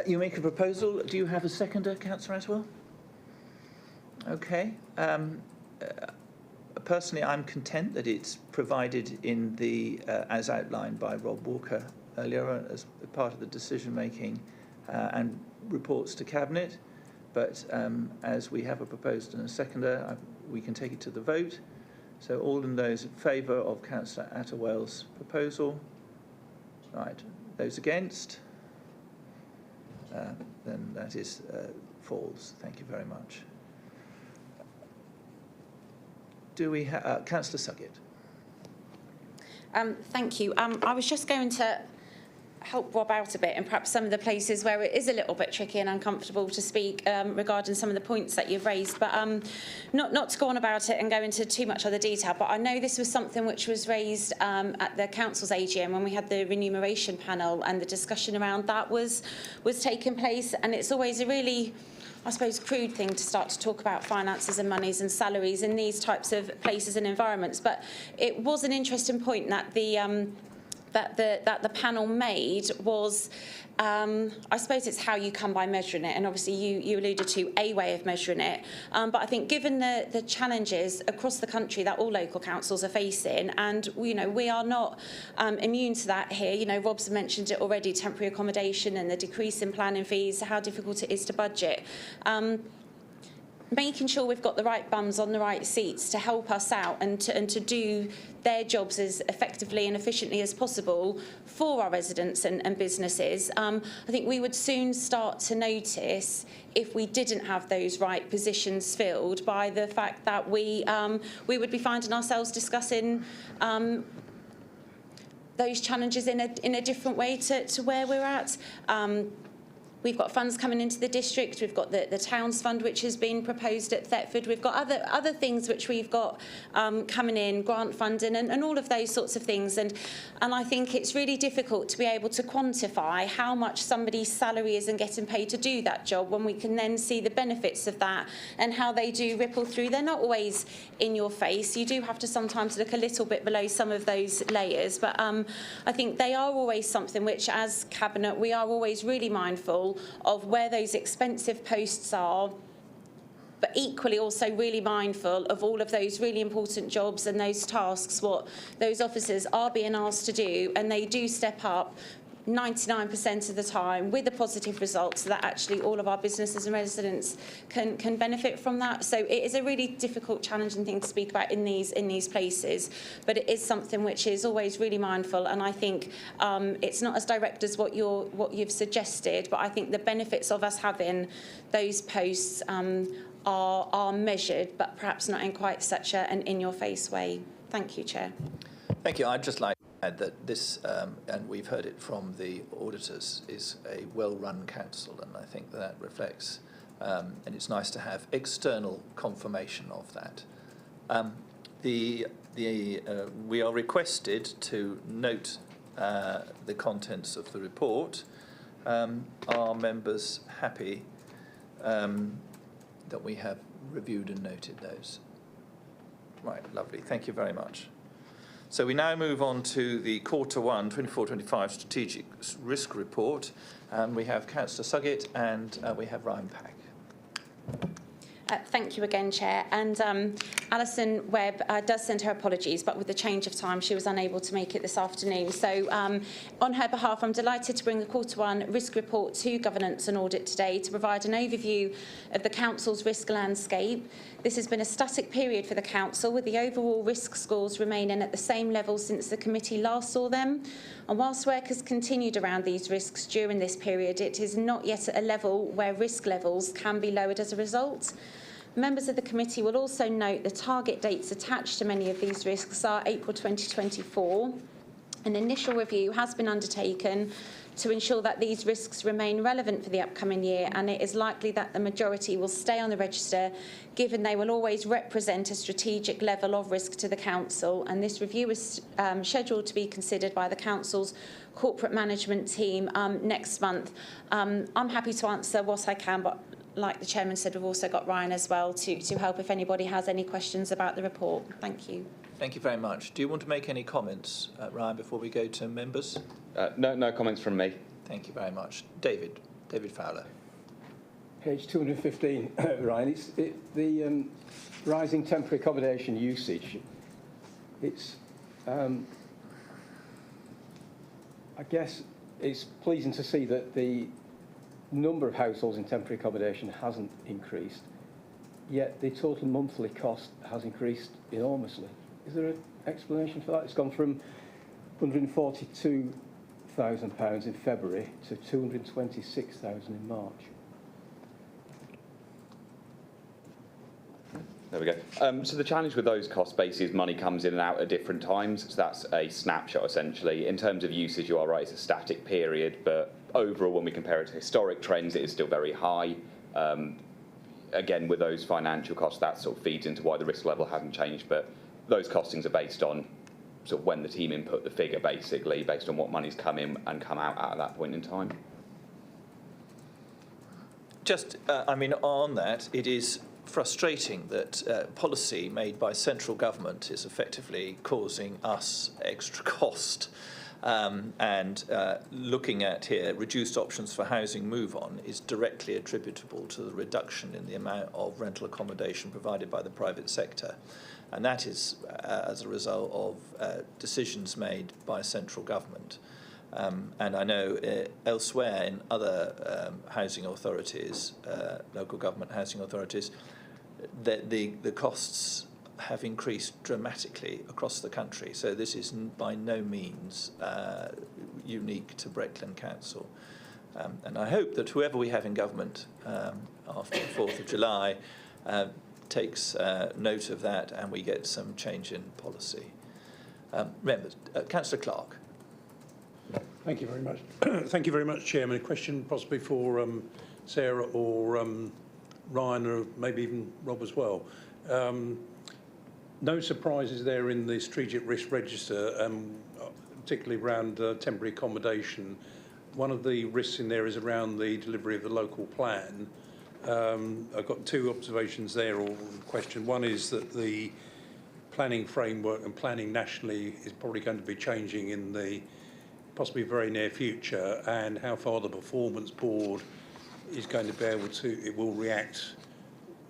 You make a proposal. Do you have a seconder, Councillor Attewell? Okay. Personally, I'm content that it's provided in the, as outlined by Rob Walker earlier, as part of the decision-making and reports to Cabinet. But as we have a proposed and a seconder, we can take it to the vote. So all in those in favour of Councillor Attawell's proposal? Right. Those against? Then that is falls. Thank you very much. Do we have Councillor Suggett? Thank you. I was just going to help Rob out a bit, and perhaps some of the places where it is a little bit tricky and uncomfortable to speak regarding some of the points that you've raised, but not to go on about it and go into too much other detail, but I know this was something which was raised at the Council's AGM when we had the remuneration panel, and the discussion around that was taking place, and it's always a really, I suppose, crude thing to start to talk about finances and monies and salaries in these types of places and environments. But it was an interesting point that that the panel made was, I suppose it's how you come by measuring it, and obviously you alluded to a way of measuring it, but I think given the challenges across the country that all local councils are facing, and we are not immune to that here. Rob's mentioned it already, temporary accommodation and the decrease in planning fees, how difficult it is to budget. Making sure we've got the right bums on the right seats to help us out and to do their jobs as effectively and efficiently as possible for our residents and businesses. I think we would soon start to notice if we didn't have those right positions filled by the fact that we would be finding ourselves discussing those challenges in a different way to where we're at. We've got funds coming into the district. We've got the Towns Fund, which has been proposed at Thetford. We've got other things which we've got coming in, grant funding and all of those sorts of things. And I think it's really difficult to be able to quantify how much somebody's salary is and getting paid to do that job when we can then see the benefits of that and how they do ripple through. They're not always in your face. You do have to sometimes look a little bit below some of those layers. But I think they are always something which, as Cabinet, we are always really mindful of where those expensive posts are, but equally also really mindful of all of those really important jobs and those tasks what those officers are being asked to do, and they do step up 99% of the time with a positive result, so that actually all of our businesses and residents can benefit from that. So it is a really difficult, challenging thing to speak about in these places, but it is something which is always really mindful. And I think it's not as direct as what you've suggested, but I think the benefits of us having those posts are measured, but perhaps not in quite such an in-your-face way. Thank you, Chair. Thank you. I'd just like to add that this, and we've heard it from the auditors, is a well-run council, and I think that reflects, and it's nice to have external confirmation of that. We are requested to note the contents of the report. Are members happy that we have reviewed and noted those? Right, lovely. Thank you very much. So we now move on to the Q1 24-25 Strategic Risk Report. We have Councillor Suggett and we have Ryan Pack. Thank you again, Chair. And Alison Webb does send her apologies, but with the change of time, she was unable to make it this afternoon. So on her behalf, I'm delighted to bring the Q1 Risk Report to Governance and Audit today to provide an overview of the Council's risk landscape. This has been a static period for the Council, with the overall risk scores remaining at the same level since the committee last saw them. And whilst work has continued around these risks during this period, it is not yet at a level where risk levels can be lowered as a result. Members of the committee will also note the target dates attached to many of these risks are April 2024. An initial review has been undertaken to ensure that these risks remain relevant for the upcoming year, and it is likely that the majority will stay on the register, given they will always represent a strategic level of risk to the Council. And this review is scheduled to be considered by the Council's corporate management team next month. I'm happy to answer what I can, but like the Chairman said, we've also got Ryan as well to help if anybody has any questions about the report. Thank you. Thank you very much. Do you want to make any comments, Ryan, before we go to members? No comments from me. Thank you very much. David Fowler. page 215, Ryan. It's the rising temporary accommodation usage. It's, I guess, it's pleasing to see that the number of households in temporary accommodation hasn't increased, yet the total monthly cost has increased enormously. Is there an explanation for that? It's gone from £142,000 in February to £226,000 in March. There we go. So the challenge with those cost bases is money comes in and out at different times. So that's a snapshot, essentially. In terms of usage, you are right, it's a static period. But overall, when we compare it to historic trends, it is still very high. Again, with those financial costs, that sort of feeds into why the risk level hasn't changed. But those costings are based on sort of when the team input the figure, basically, based on what money's come in and come out at that point in time. Just, on that, it is frustrating that policy made by central government is effectively causing us extra cost. Looking at here, reduced options for housing move on is directly attributable to the reduction in the amount of rental accommodation provided by the private sector. And that is as a result of decisions made by central government. And I know elsewhere in other housing authorities, local government housing authorities, that the costs have increased dramatically across the country. So this is by no means unique to Breckland Council. And I hope that whoever we have in government after the 4th of July takes note of that and we get some change in policy. Members, Councillor Clark. Thank you very much. Thank you very much, Chairman. A question possibly for Sarah or Ryan, or maybe even Rob as well. No surprises there in the strategic risk register, particularly around temporary accommodation. One of the risks in there is around the delivery of the local plan. I've got two observations there, or question. One is that the planning framework and planning nationally is probably going to be changing in the possibly very near future, and how far the performance board is going to be able to, it will react,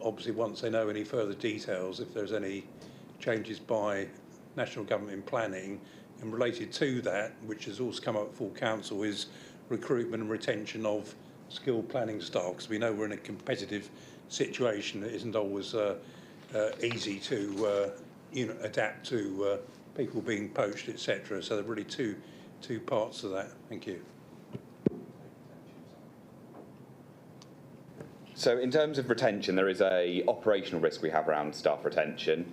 obviously once they know any further details, if there's any changes by national government in planning. And related to that, which has also come up at full council, is recruitment and retention of skilled planning staff, because we know we're in a competitive situation. It isn't always easy to adapt to people being poached, etc. So there are really two parts to that. Thank you. So in terms of retention, there is a operational risk we have around staff retention.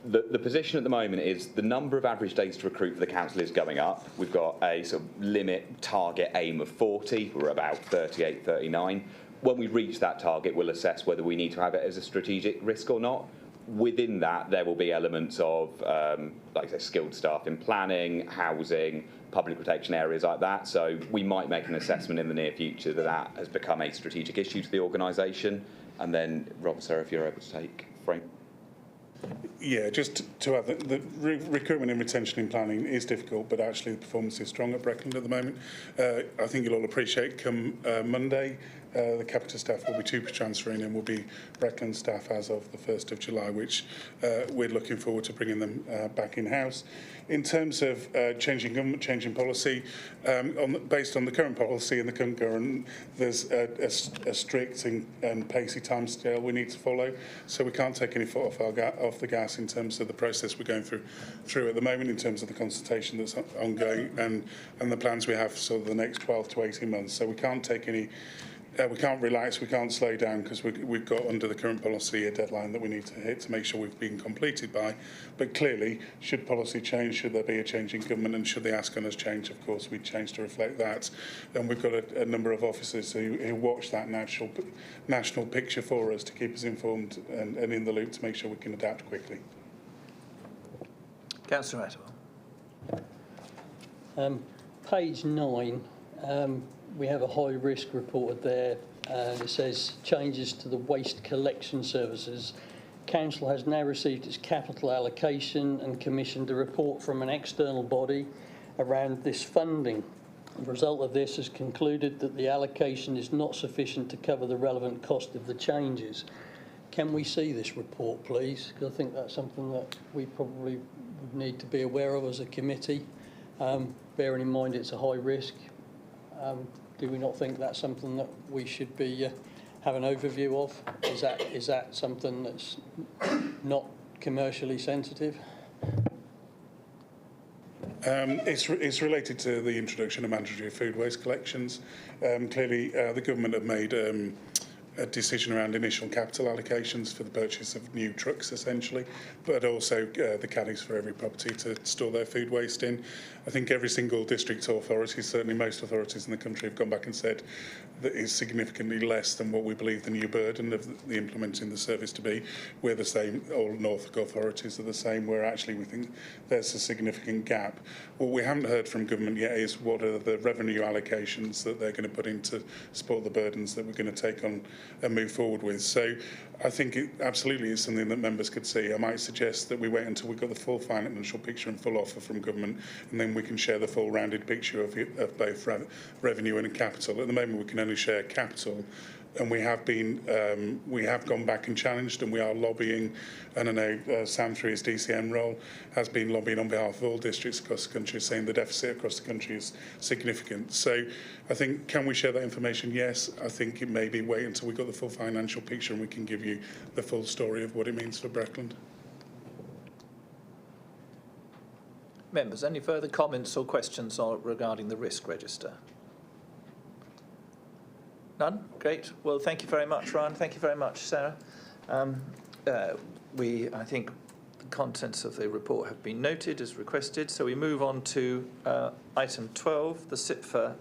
The position at the moment is the number of average days to recruit for the council is going up. We've got a sort of limit target aim of 40. We're about 38, 39. When we reach that target, we'll assess whether we need to have it as a strategic risk or not. Within that, there will be elements of, like I say, skilled staff in planning, housing, public protection areas like that. So we might make an assessment in the near future that that has become a strategic issue to the organisation. And then, Rob, Sarah, if you're able to take Frank. Yeah, just to add that the recruitment and retention in planning is difficult, but actually the performance is strong at Breckland at the moment. I think you'll all appreciate come Monday, the Capita staff will be transferring and will be Breckland staff as of the 1st of July, which we're looking forward to bringing them back in-house. In terms of changing government, changing policy, based on the current policy and the current government, there's a strict and pacey timescale we need to follow. So we can't take any foot off the gas in terms of the process we're going through at the moment, in terms of the consultation that's ongoing and the plans we have for sort of the next 12 to 18 months. So we can't take any. We can't relax, we can't slow down, because we've got under the current policy a deadline that we need to hit to make sure we've been completed by. But clearly, should policy change, should there be a change in government, and should the ask on us change, of course, we change to reflect that. And we've got a number of officers who watch that national picture for us to keep us informed and in the loop to make sure we can adapt quickly. Councillor Attawell. Page 9. We have a high risk reported there, and it says changes to the waste collection services. Council has now received its capital allocation and commissioned a report from an external body around this funding. The result of this has concluded that the allocation is not sufficient to cover the relevant cost of the changes. Can we see this report, please? Because I think that's something that we probably would need to be aware of as a committee. Bearing in mind it's a high risk, do we not think that's something that we should be have an overview of? Is that something that's not commercially sensitive? It's related to the introduction of mandatory food waste collections. Clearly, the government have made a decision around initial capital allocations for the purchase of new trucks, essentially, but also the caddies for every property to store their food waste in. I think every single district authority, certainly most authorities in the country, have gone back and said that it's significantly less than what we believe the new burden of the implementing the service to be. We're the same, all Norfolk authorities are the same, where actually we think there's a significant gap. What we haven't heard from government yet is what are the revenue allocations that they're going to put in to support the burdens that we're going to take on and move forward with. So I think it absolutely is something that members could see. I might suggest that we wait until we've got the full financial picture and full offer from government, and then we can share the full rounded picture of both revenue and capital. At the moment, we can only share capital, and we have gone back and challenged, and we are lobbying. And I know Sam, through his DCM role, has been lobbying on behalf of all districts across the country, saying the deficit across the country is significant. So I think, can we share that information? Yes. I think it may be wait until we've got the full financial picture and we can give you the full story of what it means for Breckland. Members, any further comments or questions regarding the risk register? None? Great. Well, thank you very much, Ryan. Thank you very much, Sarah. I think the contents of the report have been noted as requested, so we move on to item 12, the SIPFA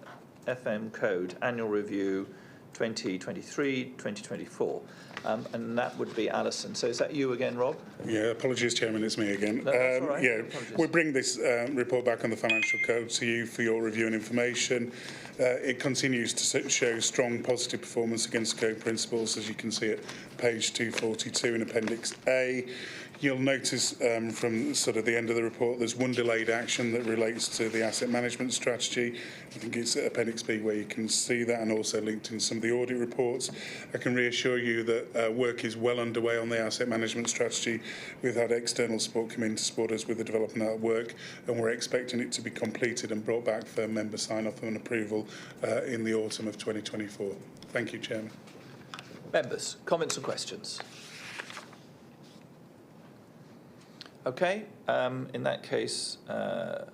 FM Code Annual Review 2023-2024. And that would be Alison. So is that you again, Rob? Yeah, apologies, Chairman, it's me again. No, that's all right. Yeah, Apologies. we'll bring this report back on the financial code to you for your review and information. It continues to show strong positive performance against code principles, as you can see at page 242 in Appendix A. You'll notice from sort of the end of the report, there's one delayed action that relates to the asset management strategy. I think it's Appendix B where you can see that, and also linked in some of the audit reports. I can reassure you that work is well underway on the asset management strategy. We've had external support come in to support us with the development of that work, and we're expecting it to be completed and brought back for member sign-off and approval in the autumn of 2024. Thank you, Chairman. Members, comments or questions? Okay, in that case, that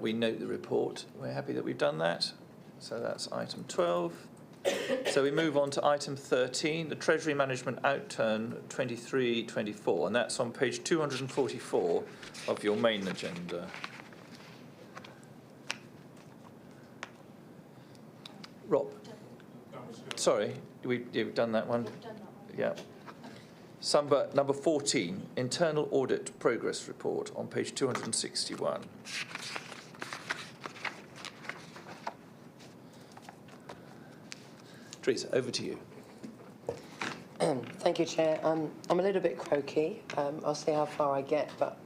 we note the report. We're happy that we've done that. So that's item 12. So we move on to item 13, the Treasury Management Outturn 23-24, and that's on page 244 of your main agenda. Rob? Sorry, you've done that one? Yeah. Number 14, Internal Audit Progress Report on page 261. Teresa, over to you. Thank you, Chair. I'm a little bit croaky. I'll see how far I get, but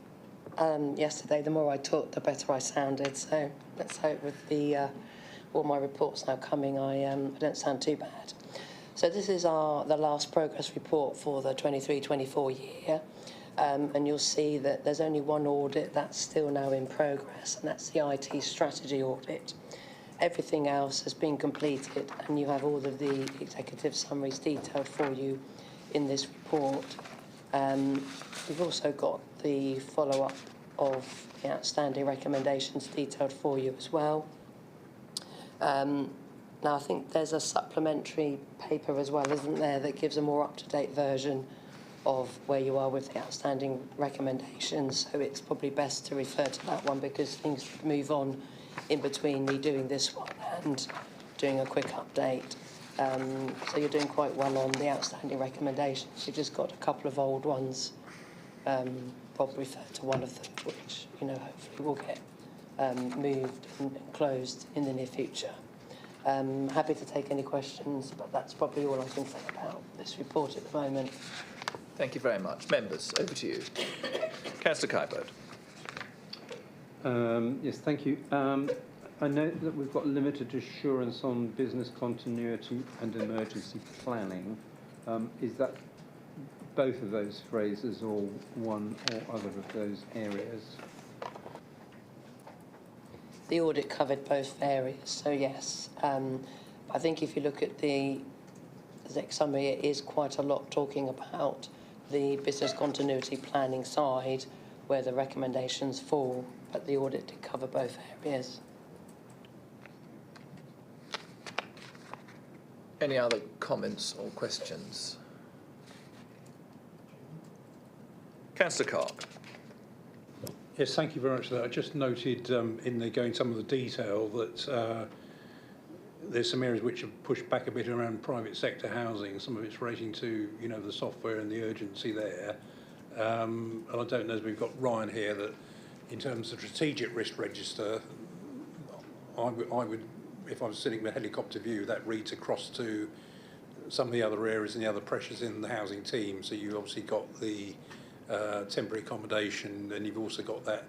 yesterday, the more I talked, the better I sounded. So let's hope with all my reports now coming, I don't sound too bad. So this is the last progress report for the 23-24 year, and you'll see that there's only one audit that's still now in progress, and that's the IT strategy audit. Everything else has been completed, and you have all of the executive summaries detailed for you in this report. We've also got the follow-up of the outstanding recommendations detailed for you as well. Now, I think there's a supplementary paper as well, isn't there, that gives a more up-to-date version of where you are with the outstanding recommendations. So it's probably best to refer to that one because things move on in between me doing this one and doing a quick update. So you're doing quite well on the outstanding recommendations. You've just got a couple of old ones. Probably refer to one of them, which, hopefully will get moved and closed in the near future. Happy to take any questions, but that's probably all I can say about this report at the moment. Thank you very much. Members, over to you. Councillor Kybert. Yes, thank you. I note that we've got limited assurance on business continuity and emergency planning. Is that both of those phrases or one or other of those areas? The audit covered both areas, so yes. I think if you look at the exec summary, it is quite a lot talking about the business continuity planning side, where the recommendations fall, but the audit did cover both areas. Any other comments or questions? Councillor Clark. Yes, thank you very much for that. I just noted in there going some of the detail that there's some areas which have pushed back a bit around private sector housing. Some of it's relating to, you know, the software and the urgency there. And I don't know if we've got Ryan here that in terms of strategic risk register, I would, if I was sitting with a helicopter view, that reads across to some of the other areas and the other pressures in the housing team. So you obviously got the temporary accommodation, and you've also got that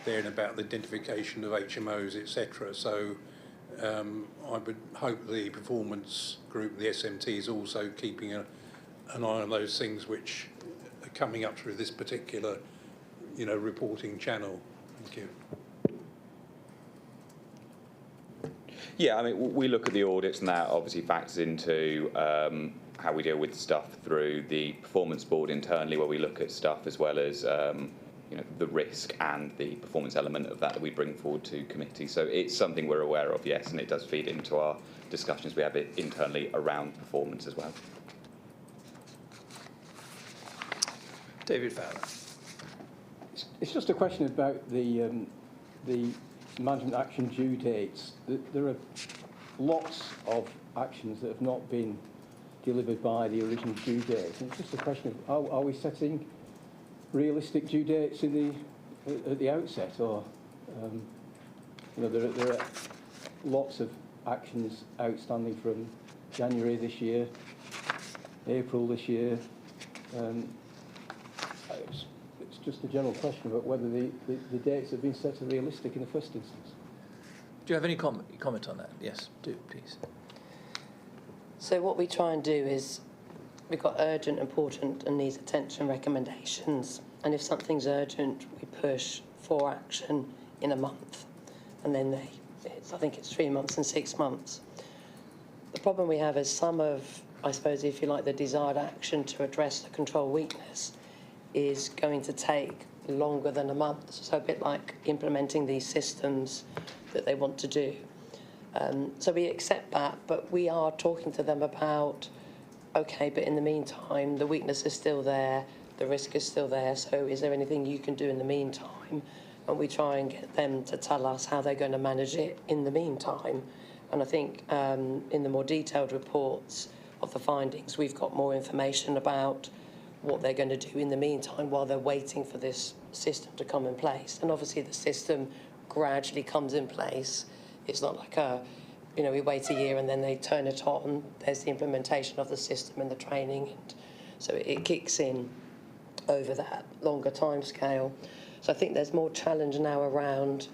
there and about the identification of HMOs, etc. So I would hope the performance group, the SMT, is also keeping an eye on those things which are coming up through this particular, you know, reporting channel. Thank you. Yeah, I mean, we look at the audits, and that obviously factors into how we deal with stuff through the performance board internally, where we look at stuff as well as you know, the risk and the performance element of that we bring forward to committee. So it's something we're aware of, yes, and it does feed into our discussions we have it internally around performance as well. David Fowler. It's just a question about the management action due dates. There are lots of actions that have not been delivered by the original due date. And it's just a question of, are we setting realistic due dates at the outset, or you know, there are lots of actions outstanding from January this year, April this year. It's just a general question about whether the dates have been set are realistic in the first instance. Do you have any comment on that? Yes, do, please. So what we try and do is, we've got urgent, important and needs attention recommendations. And if something's urgent, we push for action in a month. And then I think it's 3 months and 6 months. The problem we have is some of, I suppose, if you like, the desired action to address the control weakness is going to take longer than a month. So a bit like implementing these systems that they want to do. So we accept that, but we are talking to them about, okay, but in the meantime, the weakness is still there, the risk is still there, so is there anything you can do in the meantime? And we try and get them to tell us how they're going to manage it in the meantime. And I think in the more detailed reports of the findings, we've got more information about what they're going to do in the meantime while they're waiting for this system to come in place. And obviously the system gradually comes in place. It's not like we wait a year and then they turn it on. There's the implementation of the system and the training, and so it kicks in over that longer time scale. So I think there's more challenge now around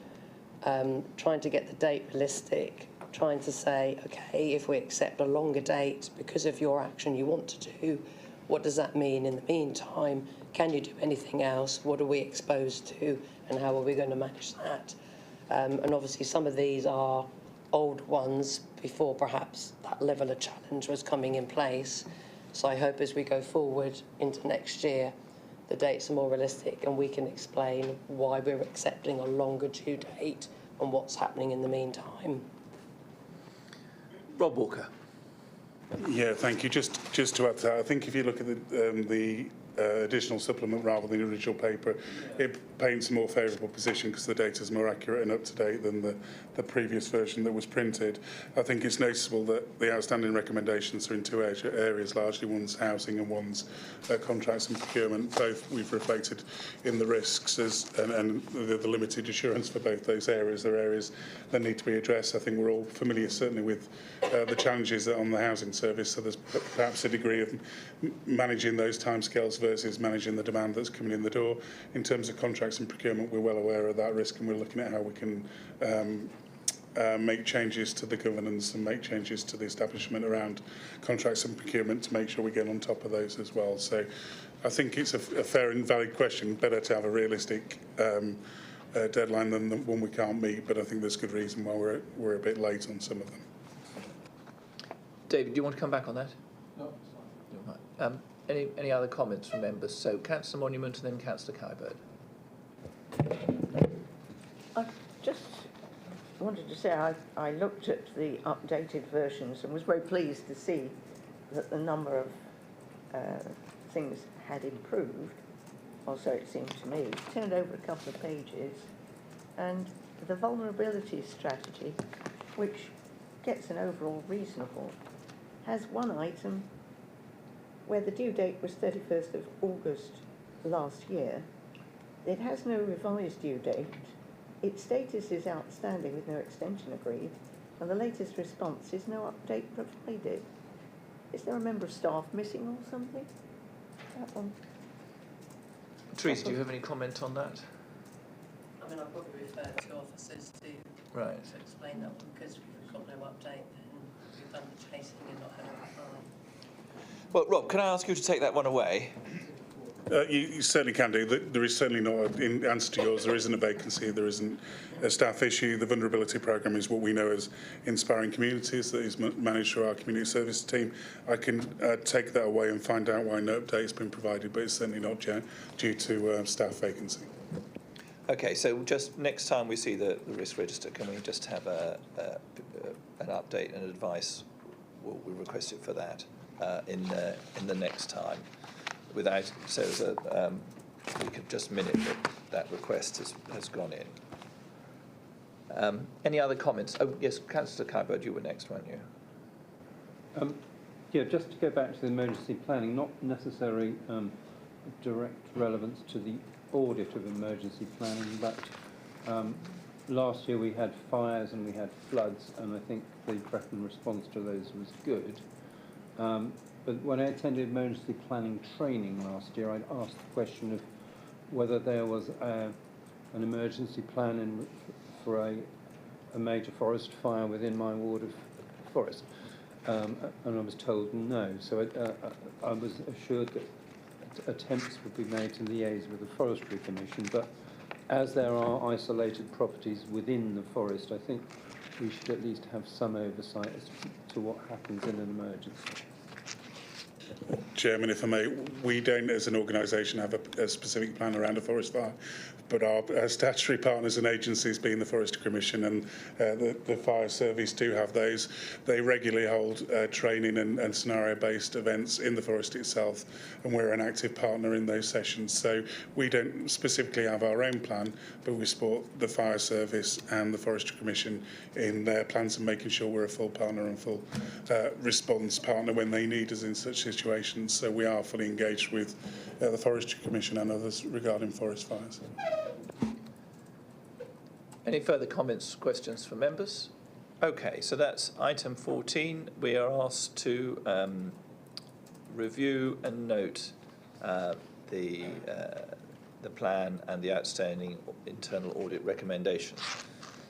trying to get the date realistic, trying to say, okay, if we accept a longer date because of your action you want to do, what does that mean in the meantime? Can you do anything else? What are we exposed to, and how are we going to manage that? And obviously some of these are old ones before perhaps that level of challenge was coming in place. So I hope as we go forward into next year, the dates are more realistic and we can explain why we're accepting a longer due date and what's happening in the meantime. Rob Walker. Yeah, thank you. Just to add to that, I think if you look at the additional supplement rather than the original paper, it paints a more favourable position because the data is more accurate and up to date than the previous version that was printed. I think it's noticeable that the outstanding recommendations are in two areas largely. One's housing and one's contracts and procurement. Both we've reflected in the risks and the limited assurance for both those areas. They're areas that need to be addressed. I think we're all familiar certainly with the challenges on the housing service, so there's perhaps a degree of managing those timescales versus managing the demand that's coming in the door. In terms of contracts and procurement, we're well aware of that risk and we're looking at how we can make changes to the governance and make changes to the establishment around contracts and procurement to make sure we get on top of those as well. So I think it's a fair and valid question. Better to have a realistic deadline than the one we can't meet, but I think there's good reason why we're a bit late on some of them. David, do you want to come back on that? No, it's fine. Any other comments from members? So Councillor Monument and then Councillor Kyburd. I just wanted to say I looked at the updated versions and was very pleased to see that the number of things had improved, or so it seemed to me. Turned over a couple of pages, and the vulnerability strategy, which gets an overall reasonable, has one item where the due date was 31st of August last year. It has no revised due date. Its status is outstanding with no extension agreed, and the latest response is no update provided. Is there a member of staff missing or something? That one. Teresa, do you have any comment on that? I mean, I'll probably refer to officers to explain that one, because we've got no update and we've done the chasing and not had a reply. Well, Rob, can I ask you to take that one away? You certainly can do. There is certainly not, in answer to yours, there isn't a vacancy, there isn't a staff issue. The vulnerability programme is what we know as Inspiring Communities, that is managed through our community service team. I can take that away and find out why no update has been provided, but it's certainly not due to staff vacancy. Okay, so just next time we see the risk register, can we just have an update and advice? We'll request it for that in the next time. Without, so that we could just minute that request has gone in. Any other comments? Oh, yes, Councillor Kyburd, you were next, weren't you? Yeah, just to go back to the emergency planning, not necessarily direct relevance to the audit of emergency planning, but last year we had fires and we had floods, and I think the Breckland response to those was good. But when I attended emergency planning training last year, I asked the question of whether there was an emergency plan for a major forest fire within my ward of forest, and I was told no. So I was assured that attempts would be made to liaise with the Forestry Commission, but as there are isolated properties within the forest, I think we should at least have some oversight as to what happens in an emergency. Chairman, if I may, we don't as an organisation have a specific plan around a forest fire, but our statutory partners and agencies being the Forestry Commission and the Fire Service do have those. They regularly hold training and scenario-based events in the forest itself, and we're an active partner in those sessions. So we don't specifically have our own plan, but we support the Fire Service and the Forestry Commission in their plans and making sure we're a full partner and full response partner when they need us in such situations. So we are fully engaged with the Forestry Commission and others regarding forest fires. Any further comments, questions from members? Okay, so that's item 14. We are asked to review and note the plan and the outstanding internal audit recommendations.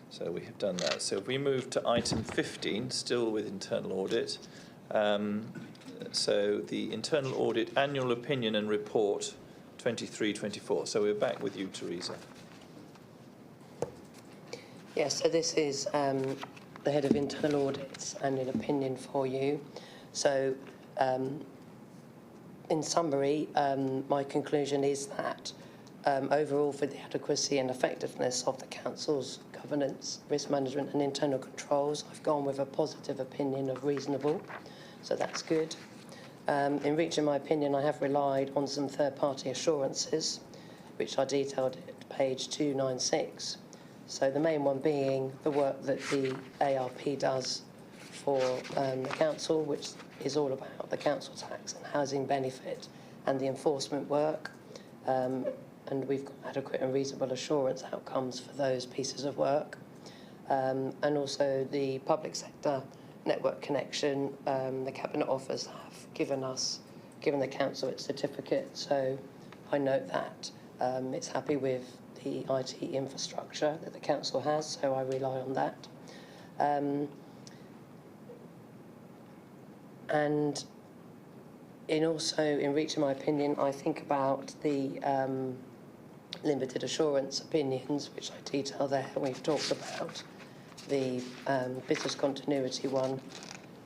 So we have done that. So if we move to item 15, still with internal audit. So the internal audit annual opinion and report 23-24. So we're back with you, Teresa. Yes, so this is the head of internal audits and an opinion for you. So in summary, my conclusion is that overall, for the adequacy and effectiveness of the council's governance, risk management and internal controls, I've gone with a positive opinion of reasonable, so that's good. In reaching my opinion, I have relied on some third-party assurances, which are detailed at page 296. So the main one being the work that the ARP does for the council, which is all about the council tax and housing benefit and the enforcement work. And we've got adequate and reasonable assurance outcomes for those pieces of work. And also the public sector network connection, the Cabinet Office have given the council its certificate. So I note that it's happy with the IT infrastructure that the council has, so I rely on that. And in reaching my opinion, I think about the limited assurance opinions, which I detail there. We've talked about the business continuity one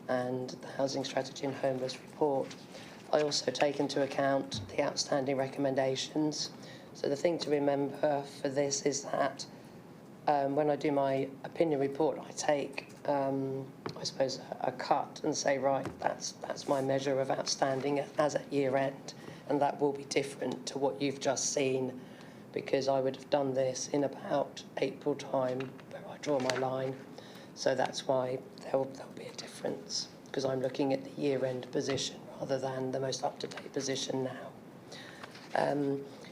and the housing strategy and homeless report. I also take into account the outstanding recommendations. So the thing to remember for this is that when I do my opinion report, I take, I suppose, a cut and say, right, that's my measure of outstanding as at year end, and that will be different to what you've just seen, because I would have done this in about April time, where I draw my line. So that's why there'll be a difference, because I'm looking at the year end position rather than the most up-to-date position now.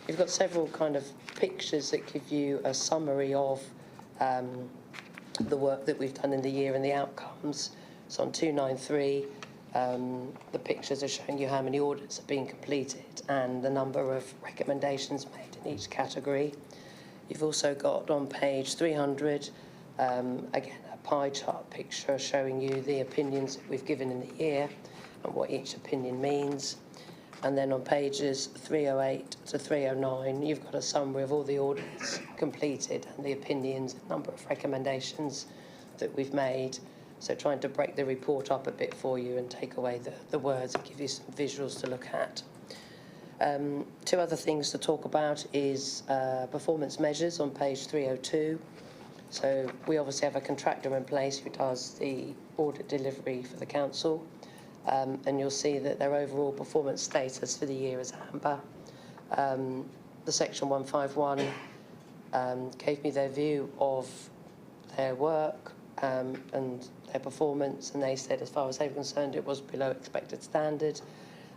You've got several kind of pictures that give you a summary of the work that we've done in the year and the outcomes. So on 293, the pictures are showing you how many audits have been completed and the number of recommendations made in each category. You've also got on page 300, again, a pie chart picture showing you the opinions that we've given in the year and what each opinion means. And then on pages 308 to 309, you've got a summary of all the audits completed and the opinions and number of recommendations that we've made. So trying to break the report up a bit for you and take away the words and give you some visuals to look at. Two other things to talk about is performance measures on page 302. So we obviously have a contractor in place who does the audit delivery for the council. And you'll see that their overall performance status for the year is amber. The section 151 gave me their view of their work and their performance, and they said as far as they were concerned it was below expected standard.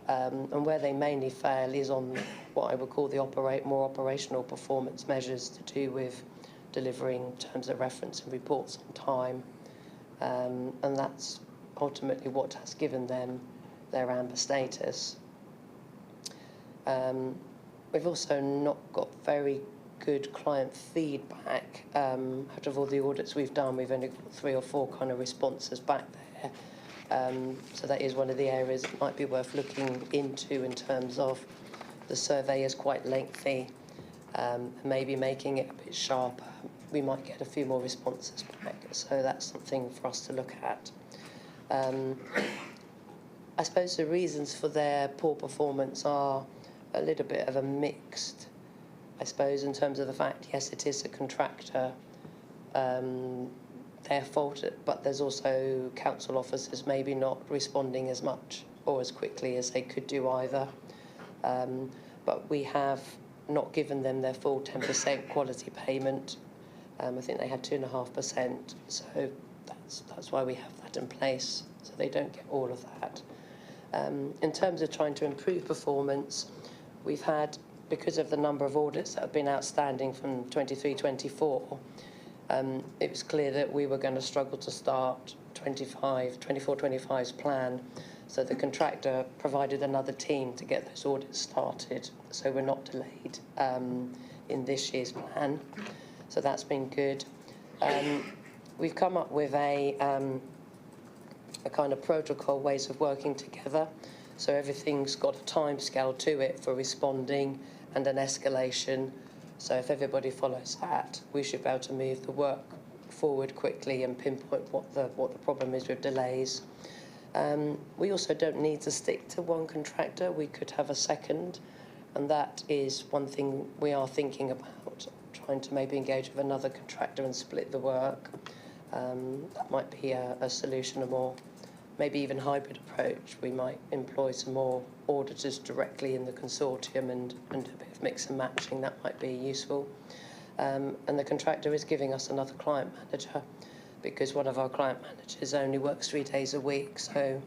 And where they mainly fail is on what I would call the more operational performance measures to do with delivering terms of reference and reports on time. And that's ultimately what has given them their amber status. We've also not got very good client feedback. Out of all the audits we've done, we've only got 3 or 4 kind of responses back there. So that is one of the areas that might be worth looking into in terms of the survey is quite lengthy, maybe making it a bit sharper. We might get a few more responses back, so that's something for us to look at. I suppose the reasons for their poor performance are a little bit of a mixed, I suppose, in terms of the fact, yes, it is a contractor, their fault, but there's also council officers maybe not responding as much or as quickly as they could do either. But we have not given them their full 10% quality payment. I think they had 2.5%, so that's why we have that in place, so they don't get all of that. In terms of trying to improve performance, we've had, because of the number of audits that have been outstanding from 23-24, it was clear that we were going to struggle to start 24-25's plan, so the contractor provided another team to get those audits started, so we're not delayed in this year's plan, so that's been good. We've come up with a kind of protocol, ways of working together. So everything's got a time scale to it for responding and an escalation. So if everybody follows that, we should be able to move the work forward quickly and pinpoint what the problem is with delays. We also don't need to stick to one contractor. We could have a second, and that is one thing we are thinking about, trying to maybe engage with another contractor and split the work. That might be a solution, a more maybe even hybrid approach. We might employ some more auditors directly in the consortium and do a bit of mix and matching. That might be useful. And the contractor is giving us another client manager, because one of our client managers only works 3 days a week. So,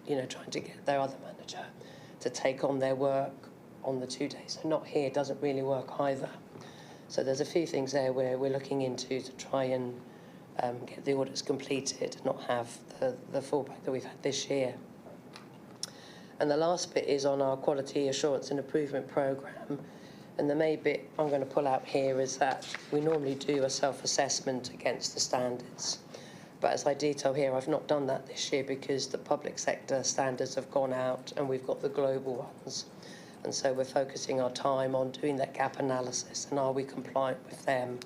you know, trying to get their other manager to take on their work on the 2 days so not here doesn't really work either. So there's a few things there where we're looking into to try and get the audits completed, not have the fallback that we've had this year. And the last bit is on our quality assurance and improvement programme. And the main bit I'm going to pull out here is that we normally do a self-assessment against the standards. But as I detail here, I've not done that this year because the public sector standards have gone out and we've got the global ones. And so we're focusing our time on doing that gap analysis and are we compliant with them,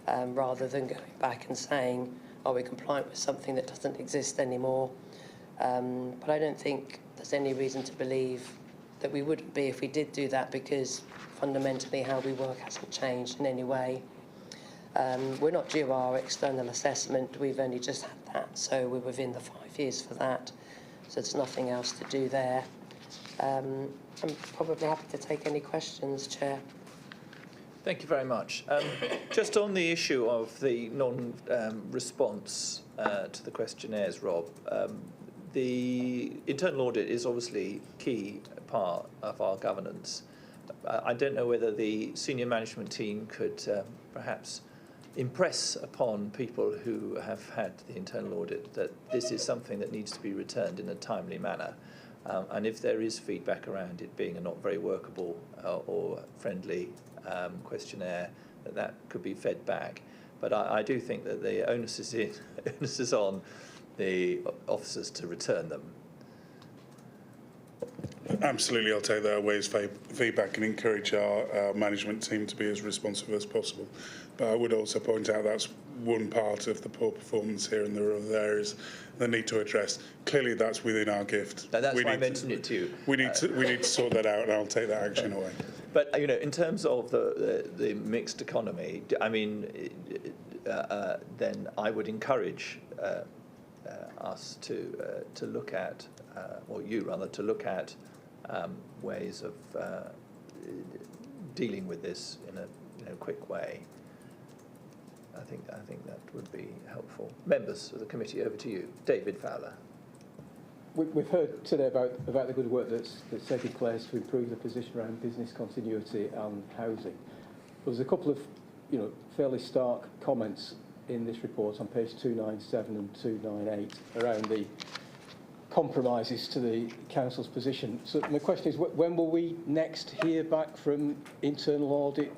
rather than going back and saying, are we compliant with something that doesn't exist anymore? But I don't think there's any reason to believe that we wouldn't be if we did do that, because fundamentally how we work hasn't changed in any way. We're not due our external assessment, we've only just had that, so we're within the 5 years for that, so there's nothing else to do there. I'm probably happy to take any questions, Chair. Thank you very much. Just on the issue of the non-response to the questionnaires, Rob, the internal audit is obviously a key part of our governance. I don't know whether the senior management team could perhaps impress upon people who have had the internal audit that this is something that needs to be returned in a timely manner. And if there is feedback around it being a not very workable or friendly questionnaire, that could be fed back. But I do think that the onus is on the officers to return them. Absolutely, I'll take that away as feedback and encourage our management team to be as responsive as possible. But I would also point out that's one part of the poor performance here, and there are other areas that need to address. Clearly, that's within our gift. That's why I mentioned it to you. We need to sort that out, and I'll take that action away. But in terms of the mixed economy, I mean, then I would encourage us to look at, or you rather, to look at ways of dealing with this in a quick way. I think that would be helpful. Members of the committee, over to you. David Fowler. We've heard today about the good work that's taking place to improve the position around business continuity and housing. There's a couple of fairly stark comments in this report on page 297 and 298 around the compromises to the council's position. So my question is, when will we next hear back from internal audit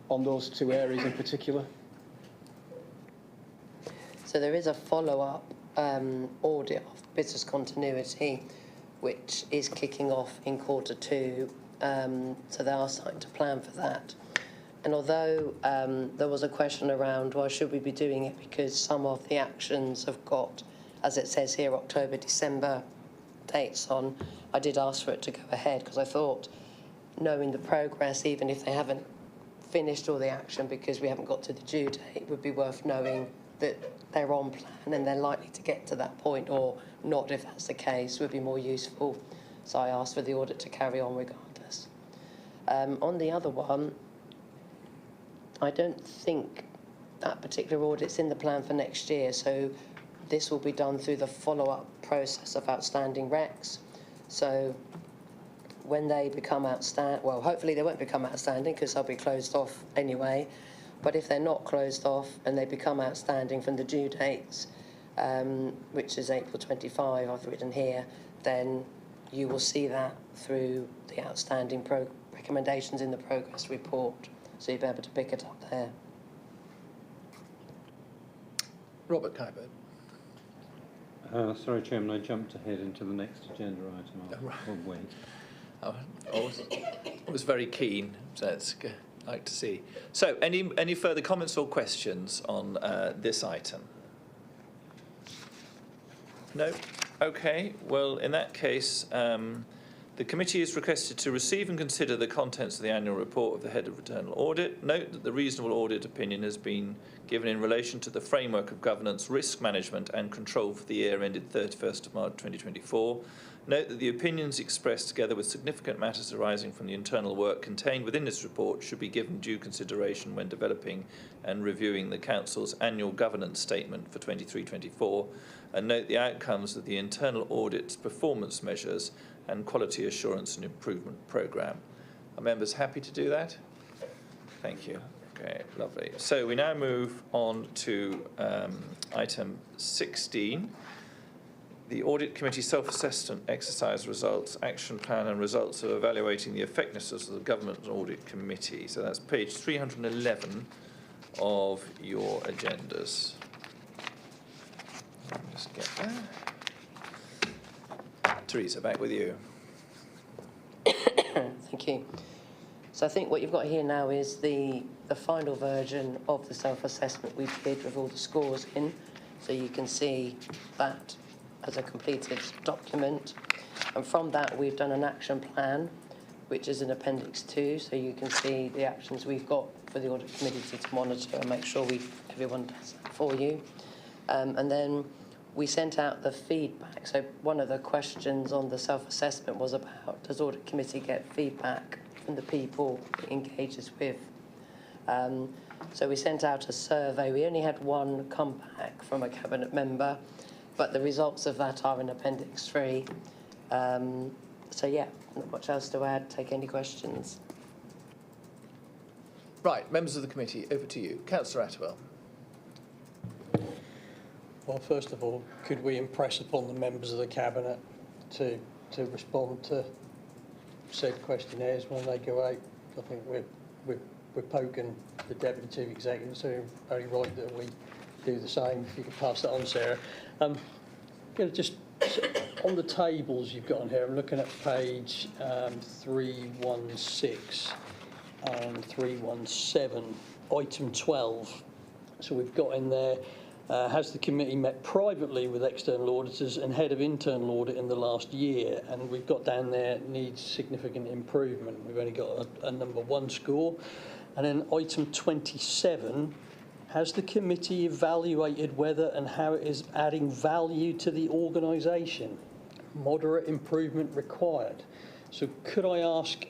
on those two areas in particular? So there is a follow-up audit of business continuity, which is kicking off in Q2. So they are starting to plan for that. And although there was a question around why should we be doing it, because some of the actions have got, as it says here, October, December dates on, I did ask for it to go ahead because I thought, knowing the progress, even if they haven't finished all the action because we haven't got to the due date, it would be worth knowing that they're on plan and they're likely to get to that point, or not if that's the case, would be more useful. So I asked for the audit to carry on regardless. On the other one, I don't think that particular audit's in the plan for next year, so this will be done through the follow-up process of outstanding recs. So when they become outstanding, well, hopefully they won't become outstanding because they'll be closed off anyway, but if they're not closed off and they become outstanding from the due dates, which is April 25, I've written here, then you will see that through the outstanding recommendations in the progress report. So you'll be able to pick it up there. Robert Kuyper. Sorry, Chairman, I jumped ahead into the next agenda item. I'll wait. I was very keen, so it's good. Like to see. So, any further comments or questions on this item? No? Okay. Well, in that case, the committee is requested to receive and consider the contents of the annual report of the Head of Internal Audit. Note that the reasonable audit opinion has been given in relation to the framework of governance, risk management and control for the year ended 31st of March 2024. Note that the opinions expressed, together with significant matters arising from the internal work contained within this report, should be given due consideration when developing and reviewing the Council's annual governance statement for 23-24, and note the outcomes of the internal audit's performance measures and quality assurance and improvement programme. Are members happy to do that? Thank you. Okay, lovely. So we now move on to item 16. The Audit Committee Self-Assessment Exercise Results, Action Plan and Results of Evaluating the Effectiveness of the Government Audit Committee. So that's page 311 of your agendas. Teresa, back with you. Thank you. So I think what you've got here now is the final version of the self-assessment we did with all the scores in. So you can see that as a completed document. And from that, we've done an action plan, which is in Appendix 2. So you can see the actions we've got for the Audit Committee to monitor and make sure everyone does that for you. And then we sent out the feedback. So one of the questions on the self-assessment was about, does Audit Committee get feedback from the people it engages with? So we sent out a survey. We only had one come back from a Cabinet member, but the results of that are in Appendix 3. So yeah, not much else to add. Take any questions. Right, members of the committee, over to you. Councillor Attwell. Well, first of all, could we impress upon the members of the Cabinet to respond to said questionnaires when they go out? I think we're poking the Deputy Chief Executive, so only right that we do the same. If you could pass that on, Sarah. Just on the tables you've got on here, I'm looking at page 316 and 317, item 12. So we've got in there, has the committee met privately with external auditors and head of internal audit in the last year? And we've got down there, needs significant improvement. We've only got a number 1 score. And then item 27, has the committee evaluated whether and how it is adding value to the organisation? Moderate improvement required. So could I ask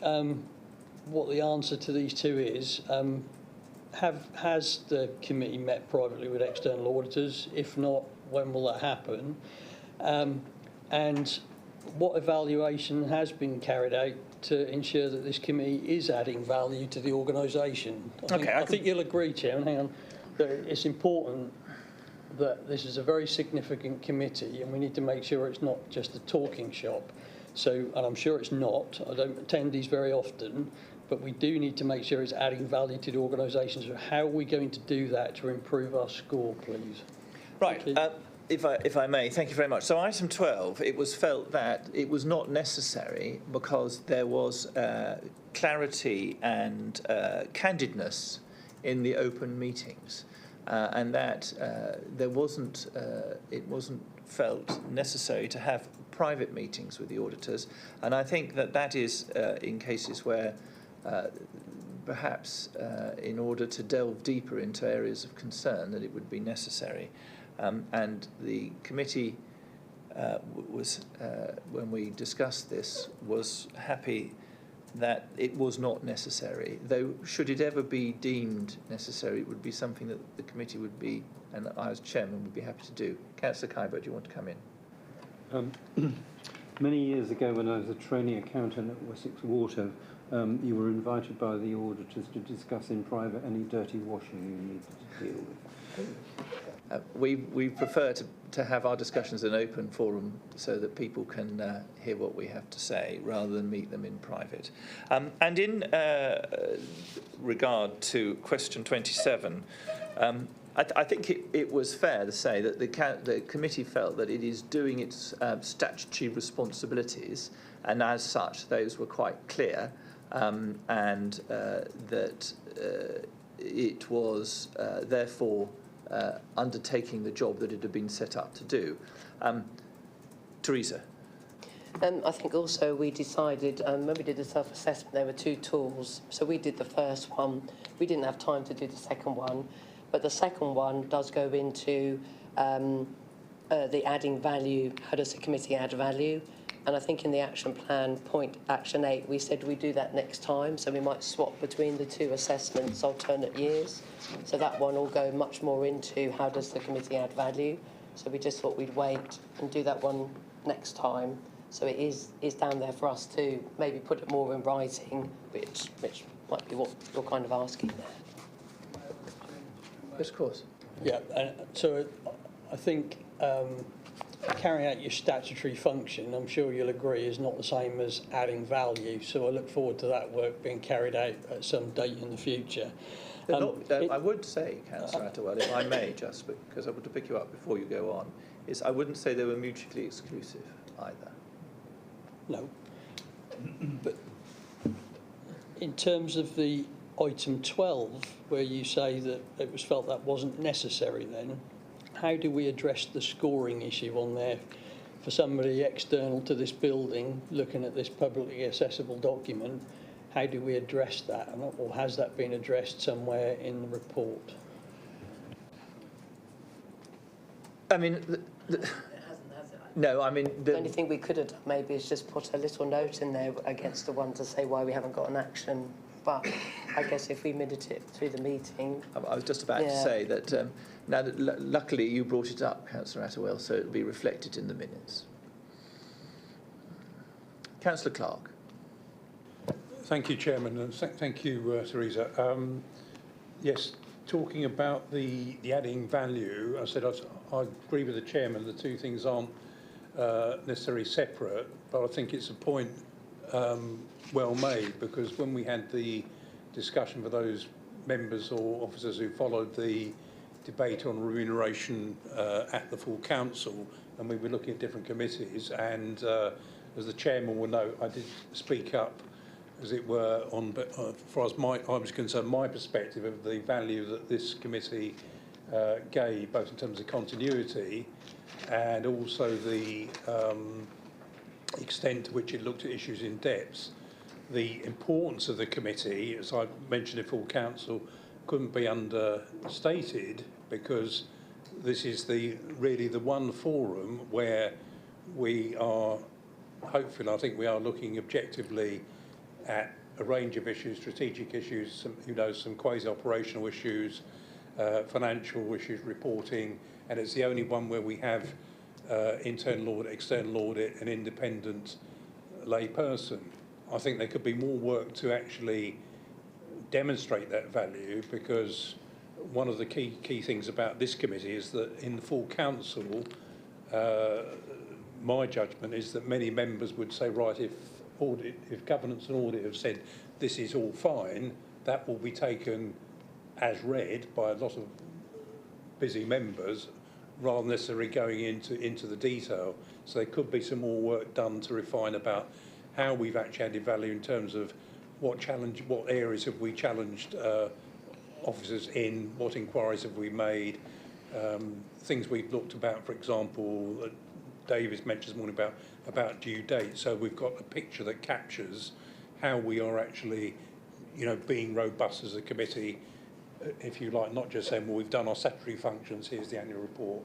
what the answer to these two is? Has the committee met privately with external auditors? If not, when will that happen? And what evaluation has been carried out to ensure that this committee is adding value to the organisation? I think you'll agree, Chairman, hang on, that it's important that this is a very significant committee and we need to make sure it's not just a talking shop. So, and I'm sure it's not, I don't attend these very often, but we do need to make sure it's adding value to the organisation. So how are we going to do that to improve our score, please? Right. If I may, thank you very much. So item 12, it was felt that it was not necessary because there was clarity and candidness in the open meetings, and that it wasn't felt necessary to have private meetings with the auditors. And I think that is in cases where perhaps in order to delve deeper into areas of concern that it would be necessary. And the committee was, when we discussed this, was happy that it was not necessary, though should it ever be deemed necessary, it would be something that the committee would be, and I as chairman would be happy to do. Councillor Kaiber, do you want to come in? Many years ago, when I was a trainee accountant at Wessex Water, you were invited by the auditors to discuss in private any dirty washing you needed to deal with. We prefer to have our discussions in an open forum so that people can hear what we have to say rather than meet them in private. And in regard to question 27, I think it was fair to say that the committee felt that it is doing its statutory responsibilities, and as such those were quite clear, and that it was therefore undertaking the job that it had been set up to do. Teresa. I think also we decided, when we did the self-assessment, there were 2 tools. So we did the first one. We didn't have time to do the second one. But the second one does go into the adding value. How does the committee add value? And I think in the action plan, action 8, we said we do that next time. So we might swap between the 2 assessments, alternate years. So that one will go much more into how does the committee add value. So we just thought we'd wait and do that one next time. So it is down there for us to maybe put it more in writing, which might be what you're kind of asking there. Yes, of course. Yeah, so I think carrying out your statutory function, I'm sure you'll agree, is not the same as adding value. So I look forward to that work being carried out at some date in the future. I would say, Councillor Attewell, if I may, just because I want to pick you up before you go on, is I wouldn't say they were mutually exclusive either. No. But in terms of the item 12, where you say that it was felt that wasn't necessary then, how do we address the scoring issue on there for somebody external to this building looking at this publicly accessible document? How do we address that, or has that been addressed somewhere in the report? I mean, It hasn't, has it? no, I mean... The only thing we could have done maybe is just put a little note in there against the one to say why we haven't got an action. But I guess if we minute it through the meeting... I was just about to say that now that luckily you brought it up, Councillor Attewell, so it'll be reflected in the minutes. Councillor Clark. Thank you, Chairman, and thank you, Teresa. Yes, talking about the adding value, I said I agree with the Chairman, the two things aren't necessarily separate, but I think it's a point well made, because when we had the discussion for those members or officers who followed the debate on remuneration at the full council, and we were looking at different committees, and as the Chairman will know, I did speak up, as it were, on, far as I was concerned, my perspective of the value that this committee gave, both in terms of continuity and also the extent to which it looked at issues in depth. The importance of the committee, as I mentioned in full council, couldn't be understated, because this is really the one forum where we are, hopefully, I think we are looking objectively at a range of issues, strategic issues, some quasi-operational issues, financial issues, reporting, and it's the only one where we have internal audit, external audit, and independent lay person. I think there could be more work to actually demonstrate that value, because one of the key things about this committee is that in the full council, my judgment is that many members would say, right, if governance and audit have said this is all fine, that will be taken as read by a lot of busy members, rather than necessarily going into the detail. So there could be some more work done to refine about how we've actually added value in terms of what areas have we challenged officers in, what inquiries have we made, things we've looked about, for example, Davis mentioned this morning about due date. So we've got a picture that captures how we are actually, being robust as a committee, if you like, not just saying, well, we've done our statutory functions, here's the annual report.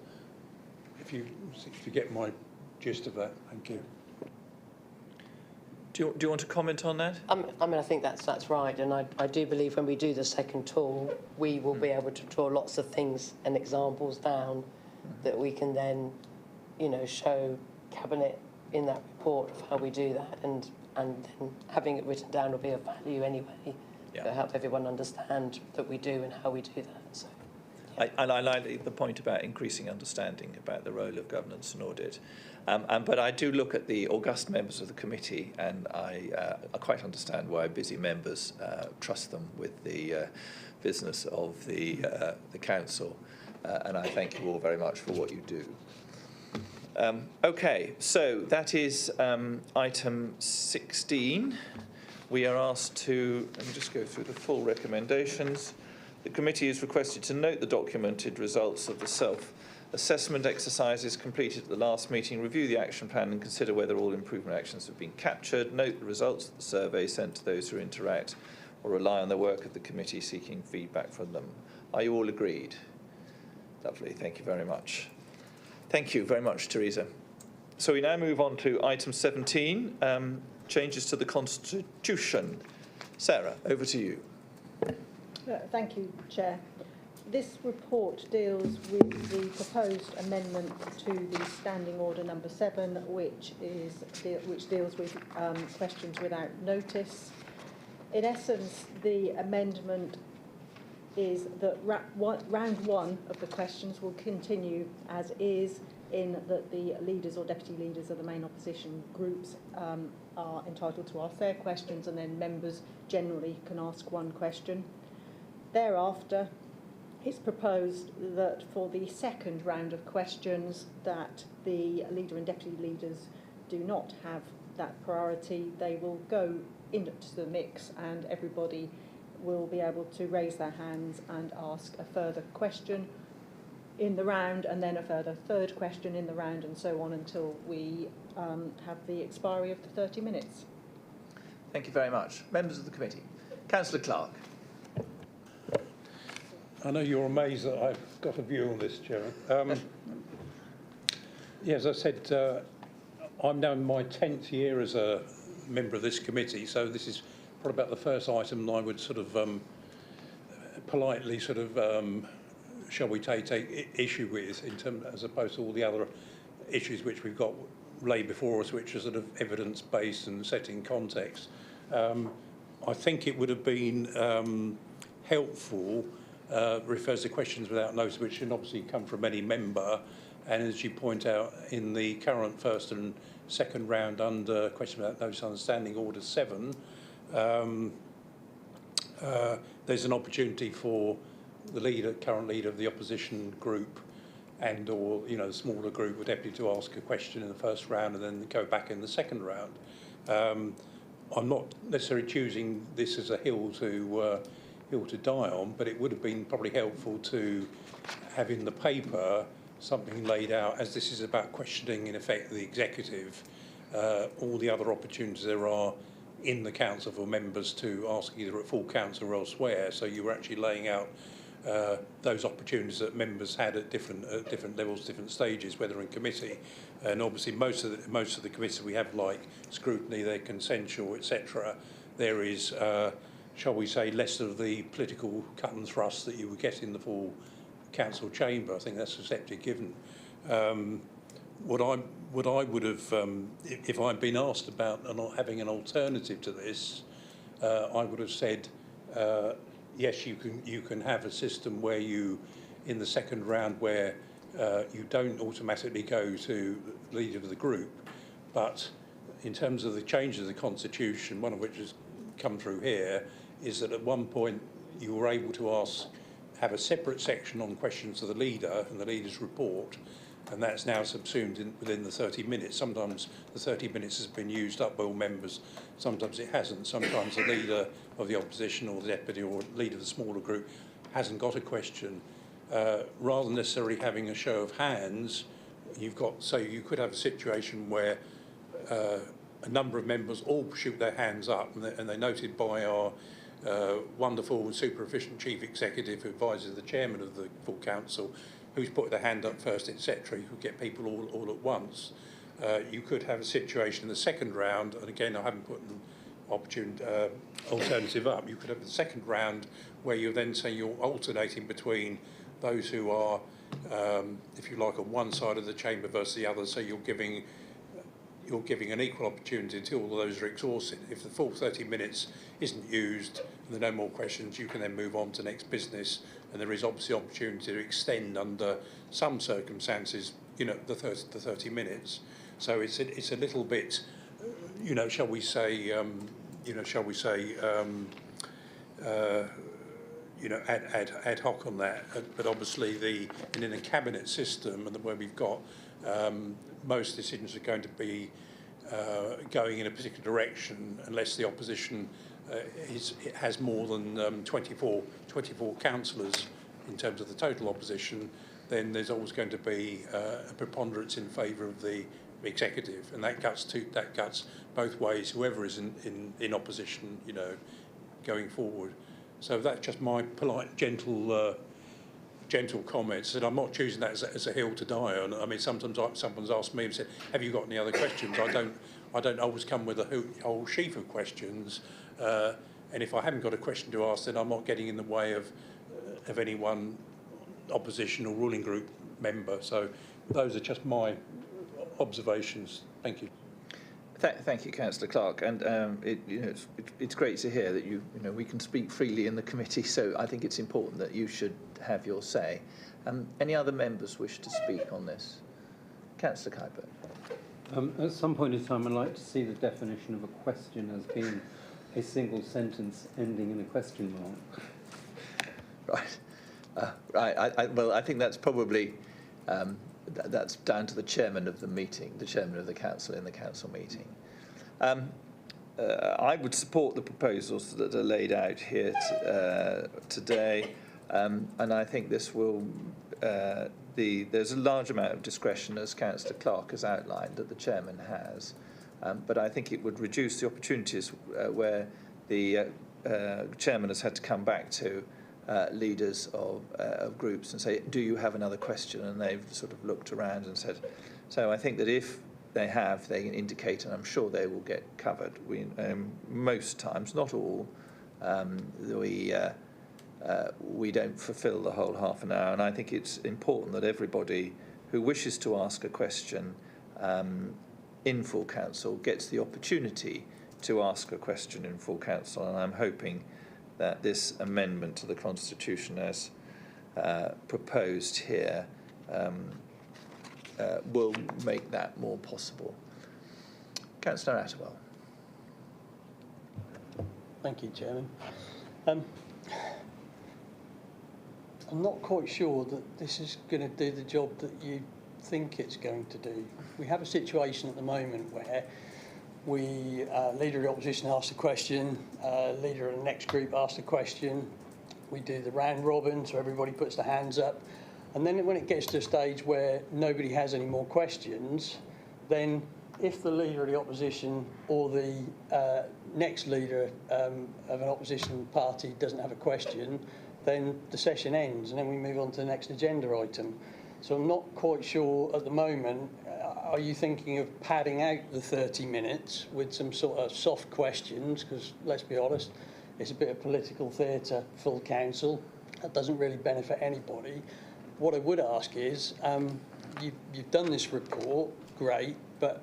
If you get my gist of that, thank you. Do you want to comment on that? I think that's right, and I do believe when we do the second tour, we will be able to draw lots of things and examples down that we can then, show Cabinet in that report of how we do that, and then having it written down will be of value anyway to help everyone understand that we do and how we do that. So. I like the point about increasing understanding about the role of governance and audit. But I do look at the august members of the committee, and I quite understand why busy members trust them with the business of the council. And I thank you all very much for what you do. Okay, so that is item 16. We are asked to, let me just go through the full recommendations. The committee is requested to note the documented results of the self-assessment exercises completed at the last meeting, review the action plan and consider whether all improvement actions have been captured, note the results of the survey sent to those who interact or rely on the work of the committee seeking feedback from them. Are you all agreed? Lovely, thank you very much. Thank you very much, Teresa. So we now move on to item 17, changes to the Constitution. Sarah, over to you. Thank you, Chair. This report deals with the proposed amendment to the Standing Order number 7, which deals with questions without notice. In essence, the amendment is that round 1 of the questions will continue as is, in that the leaders or deputy leaders of the main opposition groups are entitled to ask their questions, and then members generally can ask one question. Thereafter, it's proposed that for the second round of questions that the leader and deputy leaders do not have that priority. They will go into the mix and everybody will be able to raise their hands and ask a further question in the round, and then a further third question in the round, and so on until we have the expiry of the 30 minutes. Thank you very much. Members of the committee. Councillor Clark. I know you're amazed that I've got a view on this, Chairman. Yeah, as I said, I'm now in my 10th year as a member of this committee, so this is probably about the first item I would sort of politely sort of, shall we take issue with, in terms, as opposed to all the other issues which we've got laid before us, which are sort of evidence-based and set in context. I think it would have been helpful, refers to questions without notice, which can obviously come from any member, and as you point out, in the current first and second round under question without notice under Standing Order 7, there's an opportunity for the current leader of the opposition group and or, you know, the smaller group or deputy to ask a question in the first round and then go back in the second round. I'm not necessarily choosing this as a hill to die on, but it would have been probably helpful to have in the paper something laid out, as this is about questioning in effect the executive, all the other opportunities there are in the council for members to ask either at full council or elsewhere. So you were actually laying out those opportunities that members had at different levels, different stages, whether in committee, and obviously most of the committees we have, like scrutiny, they're consensual, etc. There is, shall we say, less of the political cut and thrust that you would get in the full council chamber. I think that's accepted given. What I would have, if I'd been asked about not having an alternative to this, I would have said, yes, you can have a system where you, in the second round, where you don't automatically go to the leader of the group, but in terms of the changes of the constitution, one of which has come through here, is that at one point you were able to have a separate section on questions of the leader and the leader's report, and that's now subsumed within the 30 minutes. Sometimes the 30 minutes has been used up by all members, sometimes it hasn't. Sometimes the leader of the opposition or the deputy or leader of the smaller group hasn't got a question. Rather than necessarily having a show of hands, you've got, so you could have a situation where a number of members all shoot their hands up, and they're noted by our wonderful and super efficient chief executive who advises the chairman of the full council, who's put their hand up first, etc. You could get people all at once. You could have a situation in the second round, and again, I haven't put an alternative up. You could have the second round where you then say you're alternating between those who are, if you like, on one side of the chamber versus the other. So you're giving an equal opportunity until all of those are exhausted. If the full 30 minutes isn't used and there are no more questions, you can then move on to next business. And there is obviously opportunity to extend under some circumstances, you know, the 30 minutes. So it's a little bit, you know, shall we say, ad hoc on that. But obviously in a cabinet system, and where we've got most decisions are going to be going in a particular direction, unless the opposition it has more than 24 councillors in terms of the total opposition, then there's always going to be a preponderance in favour of the executive, and that cuts both ways, whoever is in opposition, you know, going forward. So that's just my polite, gentle comments, and I'm not choosing that as a hill to die on. I mean, sometimes someone's asked me and said, "Have you got any other questions?" I don't always come with a whole sheaf of questions, and if I haven't got a question to ask, then I'm not getting in the way of any one opposition or ruling group member. So those are just my observations. Thank you. Thank you, Councillor Clark, and it's great to hear that we can speak freely in the committee. So I think it's important that you should have your say. Any other members wish to speak on this? Councillor Kuiper. At some point in time, I'd like to see the definition of a question as being a single sentence ending in a question mark. Right. Right. Well, I think that's probably that's down to the chairman of the meeting, the chairman of the council in the council meeting. I would support the proposals that are laid out here today, and I think this will. There's a large amount of discretion, as Councillor Clark has outlined, that the chairman has, but I think it would reduce the opportunities where the chairman has had to come back to leaders of groups and say, do you have another question? And they've sort of looked around and said, so I think that if they have, they can indicate, and I'm sure they will get covered. Most times, not all, we don't fulfil the whole half an hour, and I think it's important that everybody who wishes to ask a question in full council gets the opportunity to ask a question in full council, and I'm hoping that this amendment to the Constitution as proposed here will make that more possible. Councillor Attewell. Thank you, Chairman. I'm not quite sure that this is going to do the job that you think it's going to do. We have a situation at the moment where leader of the opposition asks a question, leader of the next group asks a question, we do the round robin, so everybody puts their hands up, and then when it gets to a stage where nobody has any more questions, then if the leader of the opposition or the next leader of an opposition party doesn't have a question, then the session ends and then we move on to the next agenda item. So I'm not quite sure at the moment, are you thinking of padding out the 30 minutes with some sort of soft questions? Because let's be honest, it's a bit of political theatre, full council. That doesn't really benefit anybody. What I would ask is, you've done this report, great, but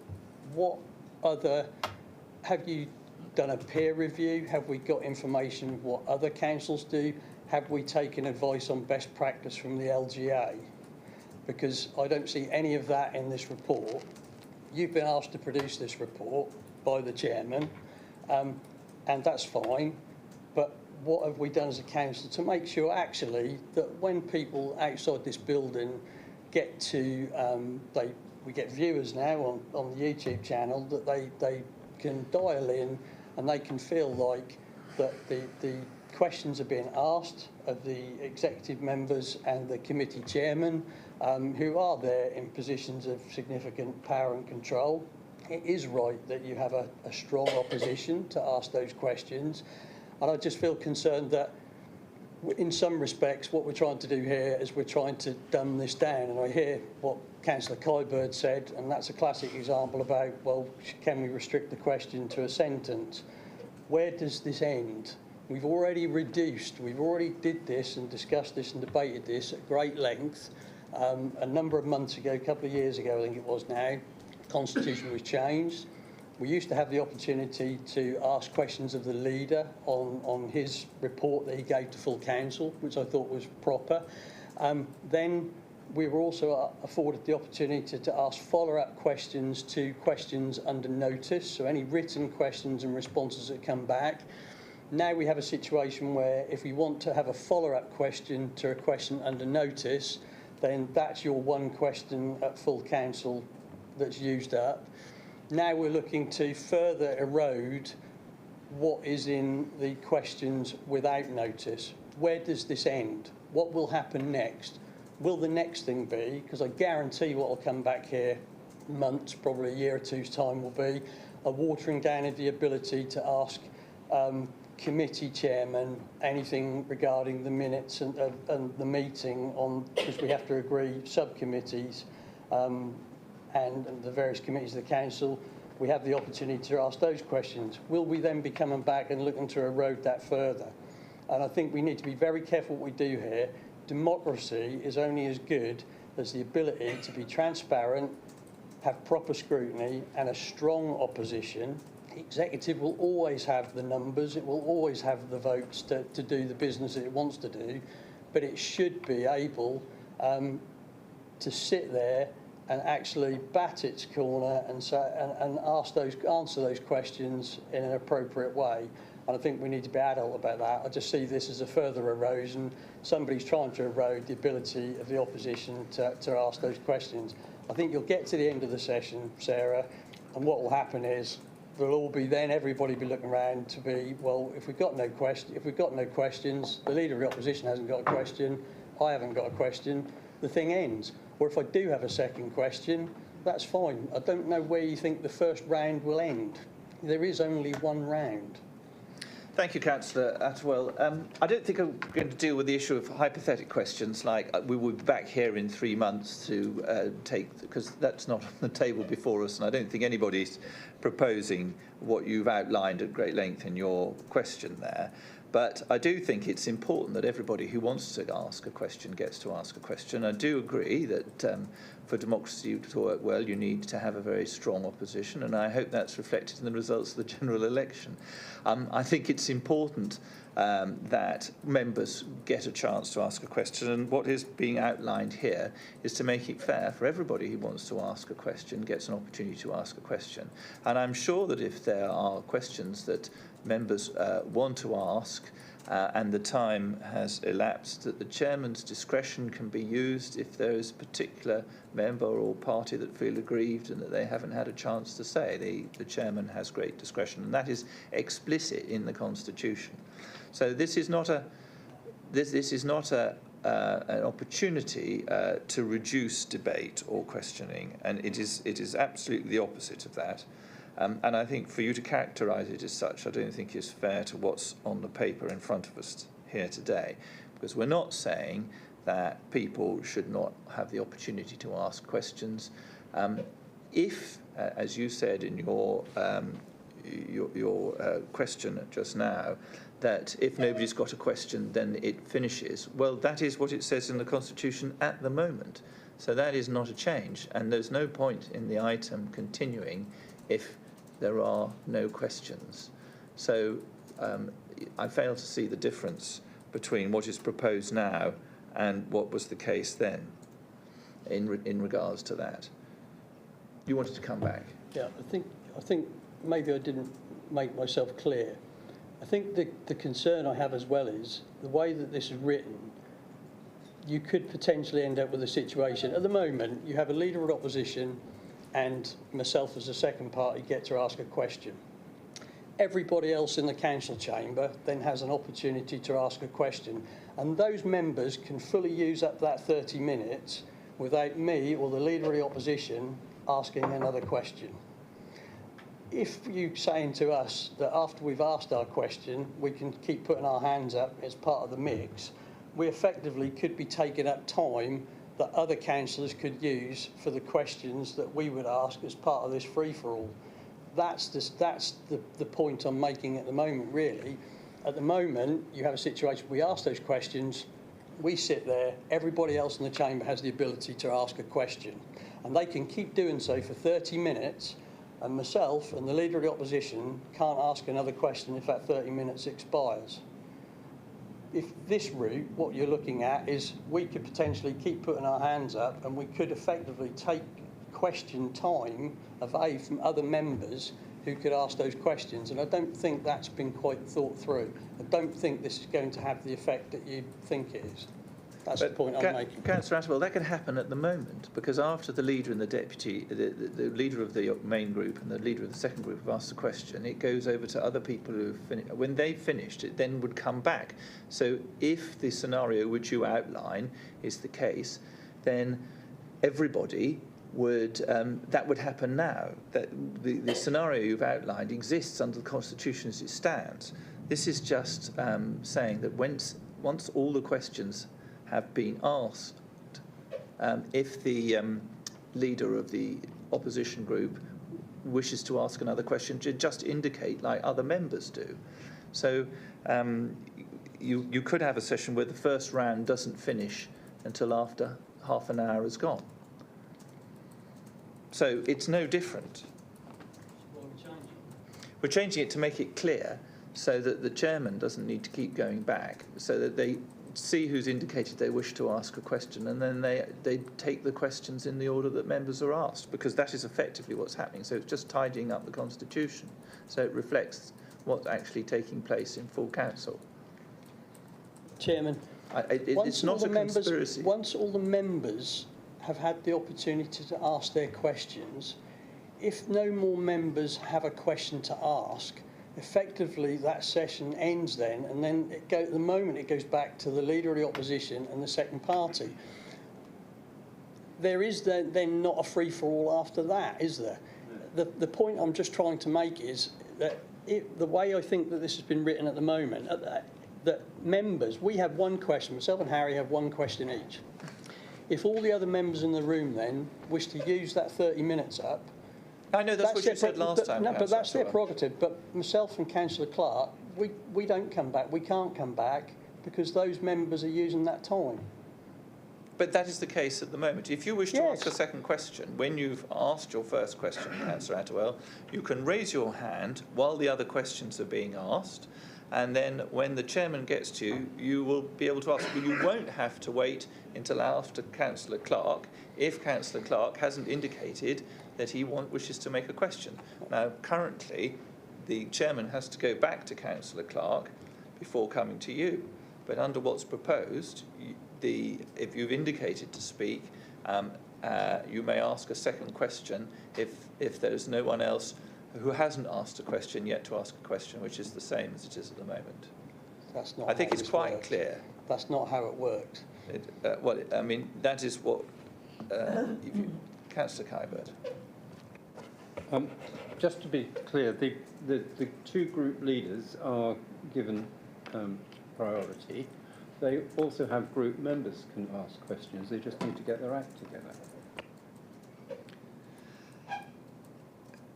have you done a peer review? Have we got information of what other councils do? Have we taken advice on best practice from the LGA? Because I don't see any of that in this report. You've been asked to produce this report by the chairman, and that's fine, but what have we done as a council to make sure actually that when people outside this building get to, we get viewers now on the YouTube channel, that they can dial in and they can feel like that the questions are being asked of the executive members and the committee chairman, who are there in positions of significant power and control. It is right that you have a strong opposition to ask those questions, and I just feel concerned that in some respects what we're trying to do here is we're trying to dumb this down, and I hear what Councillor Clyburn said, and that's a classic example about, well, can we restrict the question to a sentence? Where does this end? We've already did this and discussed this and debated this at great length a number of months ago, a couple of years ago, I think it was now. The Constitution was changed. We used to have the opportunity to ask questions of the leader on his report that he gave to full council, which I thought was proper. Then we were also afforded the opportunity to ask follow-up questions to questions under notice, so any written questions and responses that come back. Now we have a situation where if we want to have a follow-up question to a question under notice, then that's your one question at full council that's used up. Now we're looking to further erode what is in the questions without notice. Where does this end? What will happen next? Will the next thing be, because I guarantee what will come back here months, probably a year or two's time, will be a watering down of the ability to ask committee chairman anything regarding the minutes and the meeting on, because we have to agree subcommittees and the various committees of the council. We have the opportunity to ask those questions. Will we then be coming back and looking to erode that further? And I think we need to be very careful what we do here. Democracy is only as good as the ability to be transparent, have proper scrutiny and a strong opposition. The executive will always have the numbers, it will always have the votes to do the business that it wants to do, but it should be able to sit there and actually bat its corner and answer those questions in an appropriate way. And I think we need to be adult about that. I just see this as a further erosion. Somebody's trying to erode the ability of the opposition to ask those questions. I think you'll get to the end of the session, Sarah, and what will happen is there'll all be then everybody be looking around to be, well, if we've got no questions, the leader of the opposition hasn't got a question, I haven't got a question, the thing ends. Or if I do have a second question, that's fine. I don't know where you think the first round will end. There is only one round. Thank you, Councillor Attwell. I don't think I'm going to deal with the issue of hypothetical questions like we will be back here in 3 months to take, because that's not on the table before us, and I don't think anybody's proposing what you've outlined at great length in your question there. But I do think it's important that everybody who wants to ask a question gets to ask a question. I do agree that for democracy to work well, you need to have a very strong opposition, and I hope that's reflected in the results of the general election. I think it's important that members get a chance to ask a question, and what is being outlined here is to make it fair for everybody who wants to ask a question gets an opportunity to ask a question. And I'm sure that if there are questions that members want to ask and the time has elapsed, that the chairman's discretion can be used if there is a particular member or party that feel aggrieved and that they haven't had a chance to say. The chairman has great discretion, and that is explicit in the Constitution. So this is not an opportunity to reduce debate or questioning, and it is absolutely the opposite of that. And I think for you to characterise it as such, I don't think is fair to what's on the paper in front of us here today, because we're not saying that people should not have the opportunity to ask questions. If, as you said in your question just now, that if nobody's got a question, then it finishes. Well, that is what it says in the Constitution at the moment. So that is not a change, and there's no point in the item continuing if there are no questions. So I fail to see the difference between what is proposed now and what was the case then in regards to that. You wanted to come back? Yeah, I think maybe I didn't make myself clear. I think the concern I have as well is the way that this is written, you could potentially end up with a situation. At the moment, you have a leader of opposition and myself as a second party get to ask a question. Everybody else in the council chamber then has an opportunity to ask a question, and those members can fully use up that 30 minutes without me or the leader of the opposition asking another question. If you're saying to us that after we've asked our question, we can keep putting our hands up as part of the mix, we effectively could be taking up time that other councillors could use for the questions that we would ask as part of this free-for-all. That's the point I'm making at the moment, really. At the moment, you have a situation, we ask those questions, we sit there, everybody else in the chamber has the ability to ask a question. And they can keep doing so for 30 minutes, and myself and the leader of the opposition can't ask another question if that 30 minutes expires. If this route, what you're looking at is we could potentially keep putting our hands up and we could effectively take question time away from other members who could ask those questions. And I don't think that's been quite thought through. I don't think this is going to have the effect that you think it is. That's the point I'm making. Councillor Attwell, that could happen at the moment, because after the leader and the deputy, the leader of the main group and the leader of the second group have asked the question, it goes over to other people who have finished. When they've finished, it then would come back. So if the scenario which you outline is the case, then everybody would, that would happen now. That the scenario you've outlined exists under the Constitution as it stands. This is just saying that once all the questions have been asked, if the leader of the opposition group wishes to ask another question, to just indicate like other members do. So you could have a session where the first round doesn't finish until after half an hour has gone. So it's no different. We're changing it to make it clear so that the chairman doesn't need to keep going back, so that they see who's indicated they wish to ask a question, and then they take the questions in the order that members are asked, because that is effectively what's happening. So it's just tidying up the Constitution, so it reflects what's actually taking place in full council. Chairman, It's not a conspiracy. Once all the members have had the opportunity to ask their questions, if no more members have a question to ask, effectively that session ends then, and then the moment it goes back to the Leader of the Opposition and the second party. There is then not a free-for-all after that, is there? The point I'm just trying to make is that the way I think that this has been written at the moment, that members, we have one question, myself and Harry have one question each. If all the other members in the room then wish to use that 30 minutes up, I know that's what you said last time. No, but that's their prerogative. But myself and Councillor Clark, we don't come back. We can't come back because those members are using that time. But that is the case at the moment. If you wish to ask a second question, when you've asked your first question, Councillor Attewell, you can raise your hand while the other questions are being asked, and then when the chairman gets to you, you will be able to ask. But you won't have to wait until after Councillor Clark if Councillor Clark hasn't indicated that he wishes to make a question. Now, currently, the chairman has to go back to Councillor Clark before coming to you. But under what's proposed, if you've indicated to speak, you may ask a second question if there's no one else who hasn't asked a question yet to ask a question, which is the same as it is at the moment. That's not. I think it's quite clear. That's not how it works. I mean, that is what Councillor Kybert. Just to be clear, the two group leaders are given priority. They also have group members can ask questions. They just need to get their act together.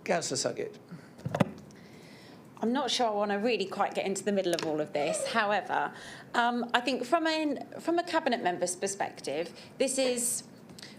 Councillor Suggett. I'm not sure I want to really quite get into the middle of all of this. However, I think from a cabinet member's perspective, this is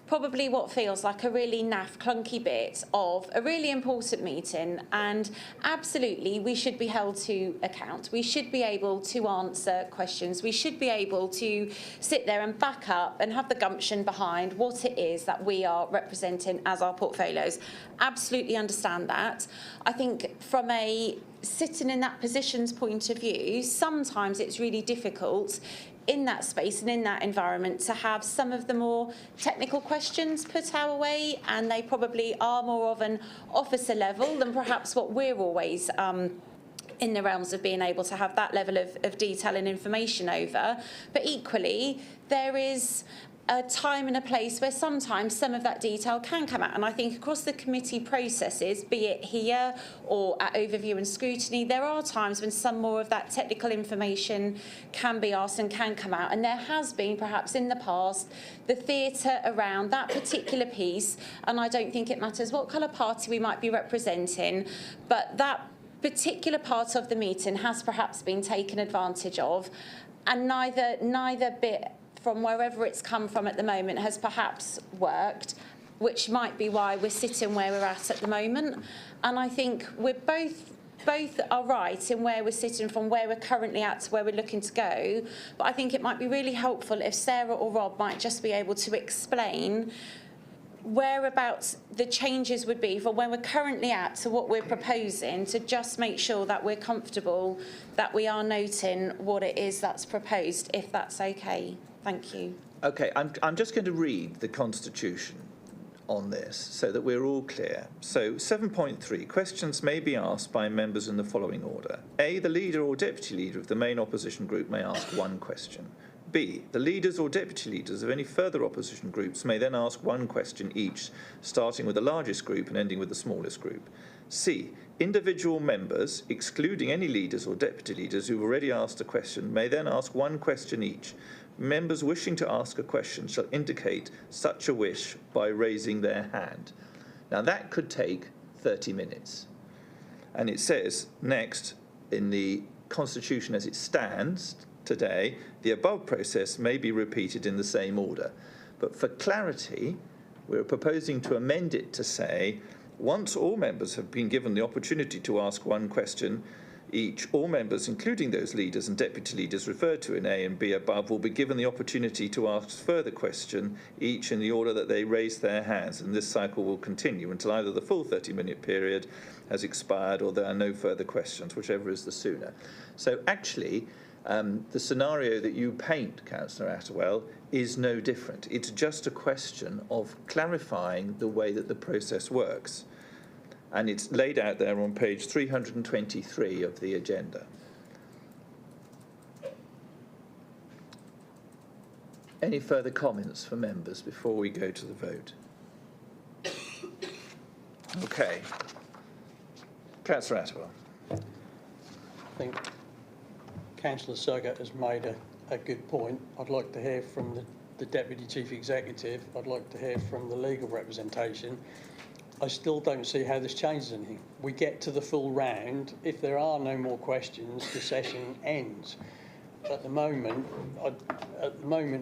probably what feels like a really naff, clunky bit of a really important meeting, and absolutely we should be held to account. We should be able to answer questions. We should be able to sit there and back up and have the gumption behind what it is that we are representing as our portfolios. Absolutely understand that. I think from a sitting in that position's point of view, sometimes it's really difficult in that space and in that environment to have some of the more technical questions put our way, and they probably are more of an officer level than perhaps what we're always in the realms of being able to have that level of detail and information over. But equally, there is a time and a place where sometimes some of that detail can come out. And I think across the committee processes, be it here or at overview and scrutiny, there are times when some more of that technical information can be asked and can come out. And there has been, perhaps in the past, the theatre around that particular piece. And I don't think it matters what colour party we might be representing, but that particular part of the meeting has perhaps been taken advantage of. And neither bit from wherever it's come from at the moment has perhaps worked, which might be why we're sitting where we're at the moment. And I think we're both are right in where we're sitting from where we're currently at to where we're looking to go. But I think it might be really helpful if Sarah or Rob might just be able to explain whereabouts the changes would be from where we're currently at to what we're proposing, to just make sure that we're comfortable that we are noting what it is that's proposed, if that's okay. Thank you. Okay, I'm just going to read the Constitution on this so that we're all clear. So 7.3, questions may be asked by members in the following order. A, the leader or deputy leader of the main opposition group may ask one question. B, the leaders or deputy leaders of any further opposition groups may then ask one question each, starting with the largest group and ending with the smallest group. C, individual members, excluding any leaders or deputy leaders who've already asked a question, may then ask one question each. Members wishing to ask a question shall indicate such a wish by raising their hand. Now that could take 30 minutes. And it says next, in the Constitution as it stands today, the above process may be repeated in the same order. But for clarity, we're proposing to amend it to say, once all members have been given the opportunity to ask one question, each, all members, including those leaders and deputy leaders referred to in A and B above, will be given the opportunity to ask further question, each in the order that they raise their hands, and this cycle will continue until either the full 30-minute period has expired or there are no further questions, whichever is the sooner. So actually, the scenario that you paint, Councillor Attewell, is no different. It's just a question of clarifying the way that the process works. And it's laid out there on page 323 of the agenda. Any further comments for members before we go to the vote? Okay. Councillor Attewell. I think Councillor Suggett has made a good point. I'd like to hear from the Deputy Chief Executive. I'd like to hear from the legal representation. I still don't see how this changes anything. We get to the full round. If there are no more questions, the session ends. At the moment,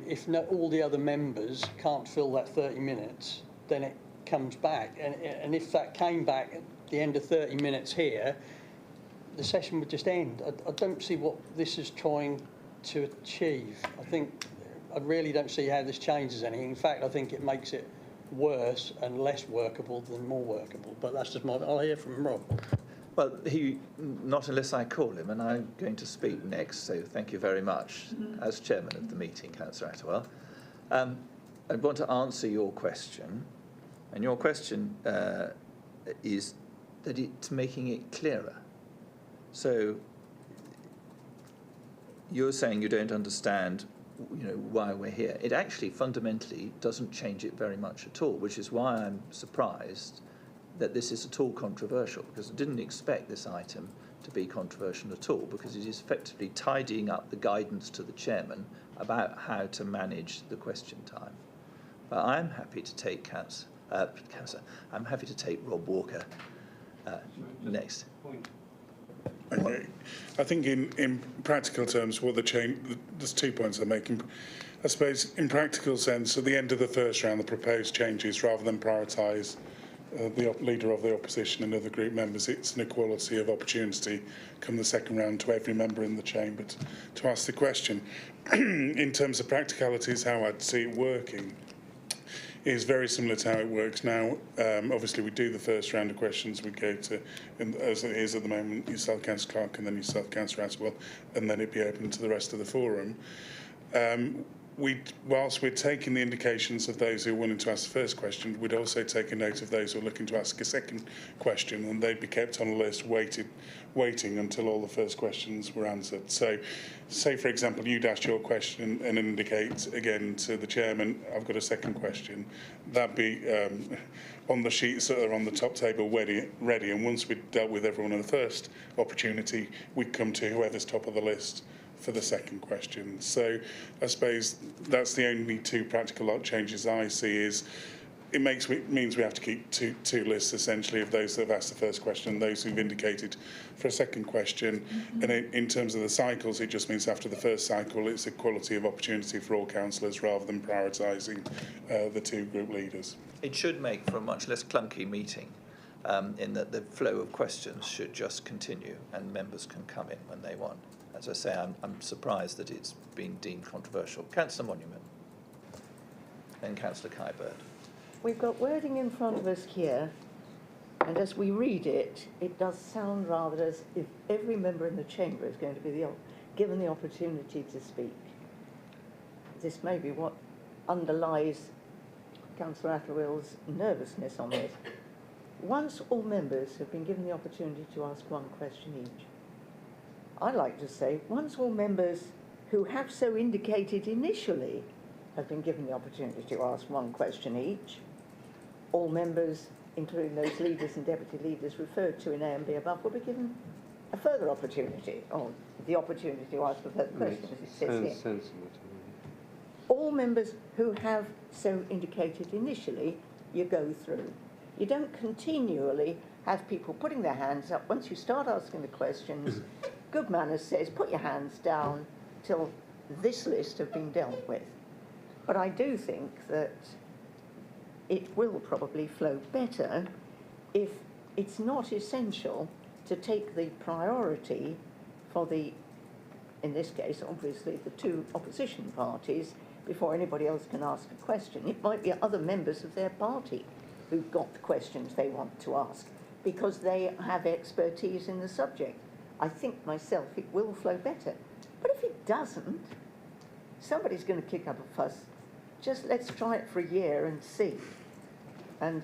if all the other members can't fill that 30 minutes, then it comes back. And if that came back at the end of 30 minutes here, the session would just end. I don't see what this is trying to achieve. I really don't see how this changes anything. In fact, I think it makes it worse and less workable than more workable. But that's just I'll hear from Rob. Well, not unless I call him, and I'm going to speak next, so thank you very much. As chairman of the meeting, Councillor Attewell. I want to answer your question, and your question is that it's making it clearer. So you're saying you don't understand why we're here. It actually fundamentally doesn't change it very much at all, which is why I'm surprised that this is at all controversial, because I didn't expect this item to be controversial at all, because it is effectively tidying up the guidance to the chairman about how to manage the question time. But I'm happy to take I'm happy to take Rob Walker next. Okay. I think in practical terms, what the change, there's 2 points I'm making. I suppose in practical sense, at the end of the first round, the proposed changes, rather than prioritise the leader of the opposition and other group members, it's an equality of opportunity come the second round to every member in the chamber to ask the question. In terms of practicalities, how I'd see it working is very similar to how it works now. Obviously, we do the first round of questions. We go to, as it is at the moment, yourself, Councillor Clark, and then yourself, Councillor Attewell, and then it'd be open to the rest of the forum. Whilst we're taking the indications of those who are willing to ask the first question, we'd also take a note of those who are looking to ask a second question, and they'd be kept on a list waiting until all the first questions were answered. So, say for example, you'd ask your question and indicate again to the chairman, I've got a second question. That'd be on the sheets that are on the top table ready, and once we'd dealt with everyone in the first opportunity, we'd come to whoever's top of the list for the second question. So I suppose that's the only 2 practical changes I see. Is it means we have to keep two lists essentially of those that have asked the first question and those who've indicated for a second question. And in terms of the cycles, it just means after the first cycle, it's equality of opportunity for all councillors rather than prioritising the 2 group leaders. It should make for a much less clunky meeting, in that the flow of questions should just continue and members can come in when they want. As I say, I'm surprised that it's been deemed controversial. Councillor Monument, then Councillor Kybird. We've got wording in front of us here, and as we read it, it does sound rather as if every member in the chamber is going to be given the opportunity to speak. This may be what underlies Councillor Attewell's nervousness on this. Once all members have been given the opportunity to ask 1 question each, I'd like to say, once all members who have so indicated initially have been given the opportunity to ask 1 question each, all members, including those leaders and deputy leaders referred to in A and B above, will be given a further opportunity, or the opportunity to ask a further question, as it says here. Sensible. All members who have so indicated initially, you go through. You don't continually have people putting their hands up. Once you start asking the questions, good manners says, put your hands down till this list have been dealt with. But I do think that it will probably flow better if it's not essential to take the priority for the, in this case, obviously, the two opposition parties before anybody else can ask a question. It might be other members of their party who've got the questions they want to ask because they have expertise in the subject. I think myself it will flow better. But if it doesn't, somebody's going to kick up a fuss. Just let's try it for a year and see. And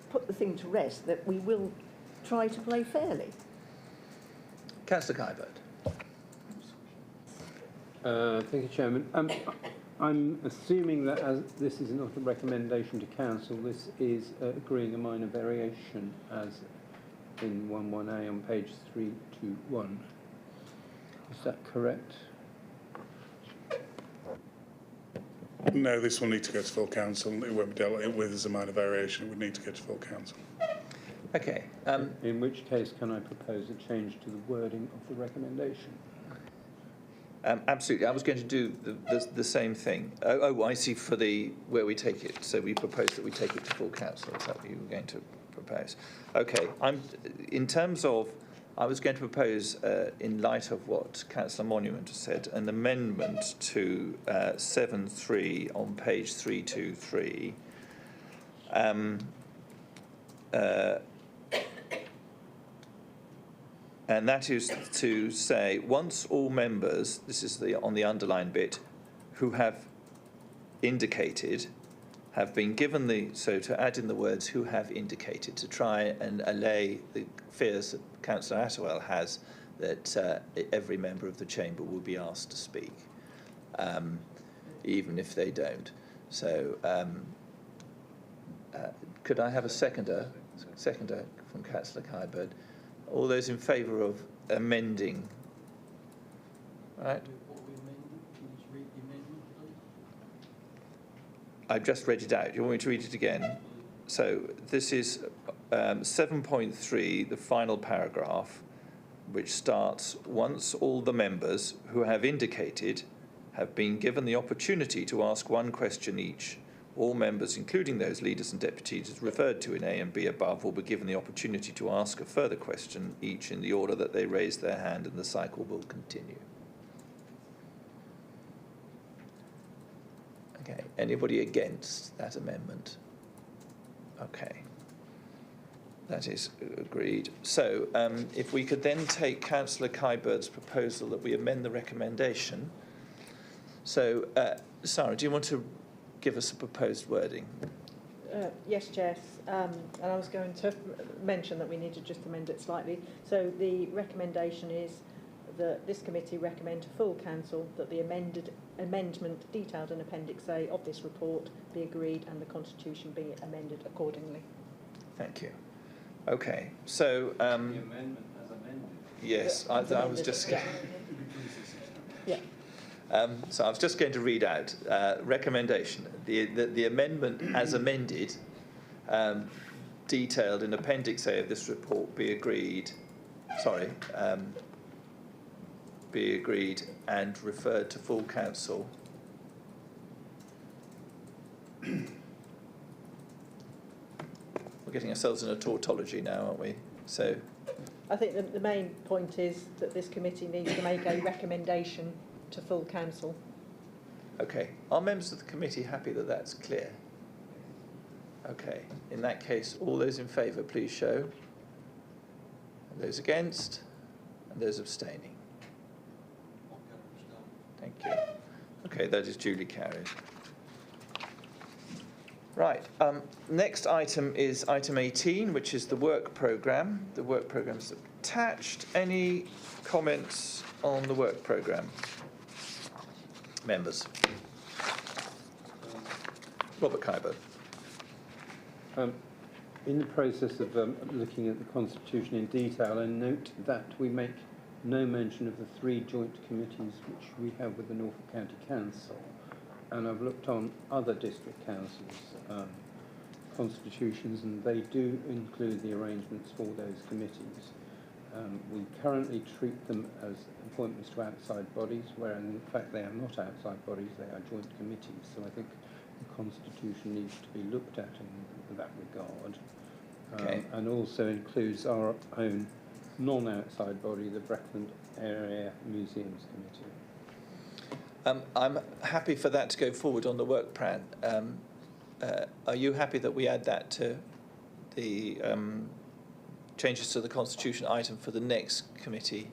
put the thing to rest that we will try to play fairly. Councillor Kybert. Thank you, Chairman. I'm assuming that as this is not a recommendation to Council, this is agreeing a minor variation as in 11A on page 321. Is that correct? No, this will need to go to full council. It won't be dealt with as a minor variation. It would need to go to full council. Okay. In which case, can I propose a change to the wording of the recommendation? Absolutely. I was going to do the same thing. Oh, I see, for the where we take it. So we propose that we take it to full council. Is that what you were going to propose? Okay. In terms of, I was going to propose, in light of what Councillor Monument has said, an amendment to 7.3 on page 323. And that is to say, once all members, this is on the underlined bit, who have indicated, have been given so to add in the words who have indicated, to try and allay the fears that Councillor Attewell has that every member of the chamber will be asked to speak, even if they don't. So could I have a seconder from Councillor Kybert? All those in favour of amending, right? I've just read it out. You want me to read it again? So this is 7.3, the final paragraph, which starts, once all the members who have indicated have been given the opportunity to ask one question each, all members, including those leaders and deputies referred to in A and B above, will be given the opportunity to ask a further question each in the order that they raise their hand, and the cycle will continue. Okay. Anybody against that amendment? Okay. That is agreed. So if we could then take Councillor Kybert's proposal that we amend the recommendation. So, Sarah, do you want to give us a proposed wording? Yes, Jess. And I was going to mention that we need to just amend it slightly. So the recommendation is that this committee recommend to full council that the amendment detailed in Appendix A of this report be agreed and the constitution be amended accordingly. Thank you. Okay. So the amendment as amended. Yes, I was just. Yeah. So I was just going to read out recommendation. The amendment as amended, detailed in Appendix A of this report, be agreed. Sorry, be agreed and referred to full council. We're getting ourselves in a tautology now, aren't we? So, I think the main point is that this committee needs to make a recommendation to full council. okay. Are members of the committee happy that that's clear? Okay. In that case, all those in favour, please show. And those against, and those abstaining. Thank you. Okay, that is duly carried. Right. Next item is item 18, which is the work programme. The work programme is attached. Any comments on the work programme? Members. Robert Kybert. In the process of looking at the Constitution in detail, I note that we make no mention of the 3 joint committees which we have with the Norfolk County Council. And I've looked on other district councils' constitutions, and they do include the arrangements for those committees. We currently treat them as appointments to outside bodies, where in fact they are not outside bodies, they are joint committees. So I think the Constitution needs to be looked at in that regard. and also includes our own non-outside body, the Breckland Area Museums Committee. I'm happy for that to go forward on the work plan. Are you happy that we add that to the changes to the Constitution item for the next committee?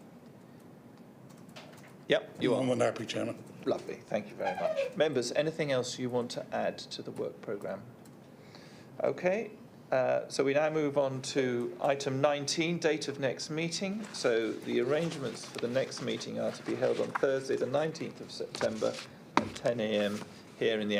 Yep, you are. I'm more than happy, Chairman. Lovely, thank you very much. Members, anything else you want to add to the work programme? Okay, so we now move on to item 19, date of next meeting. So the arrangements for the next meeting are to be held on Thursday, the 19th of September at 10 a.m. here in the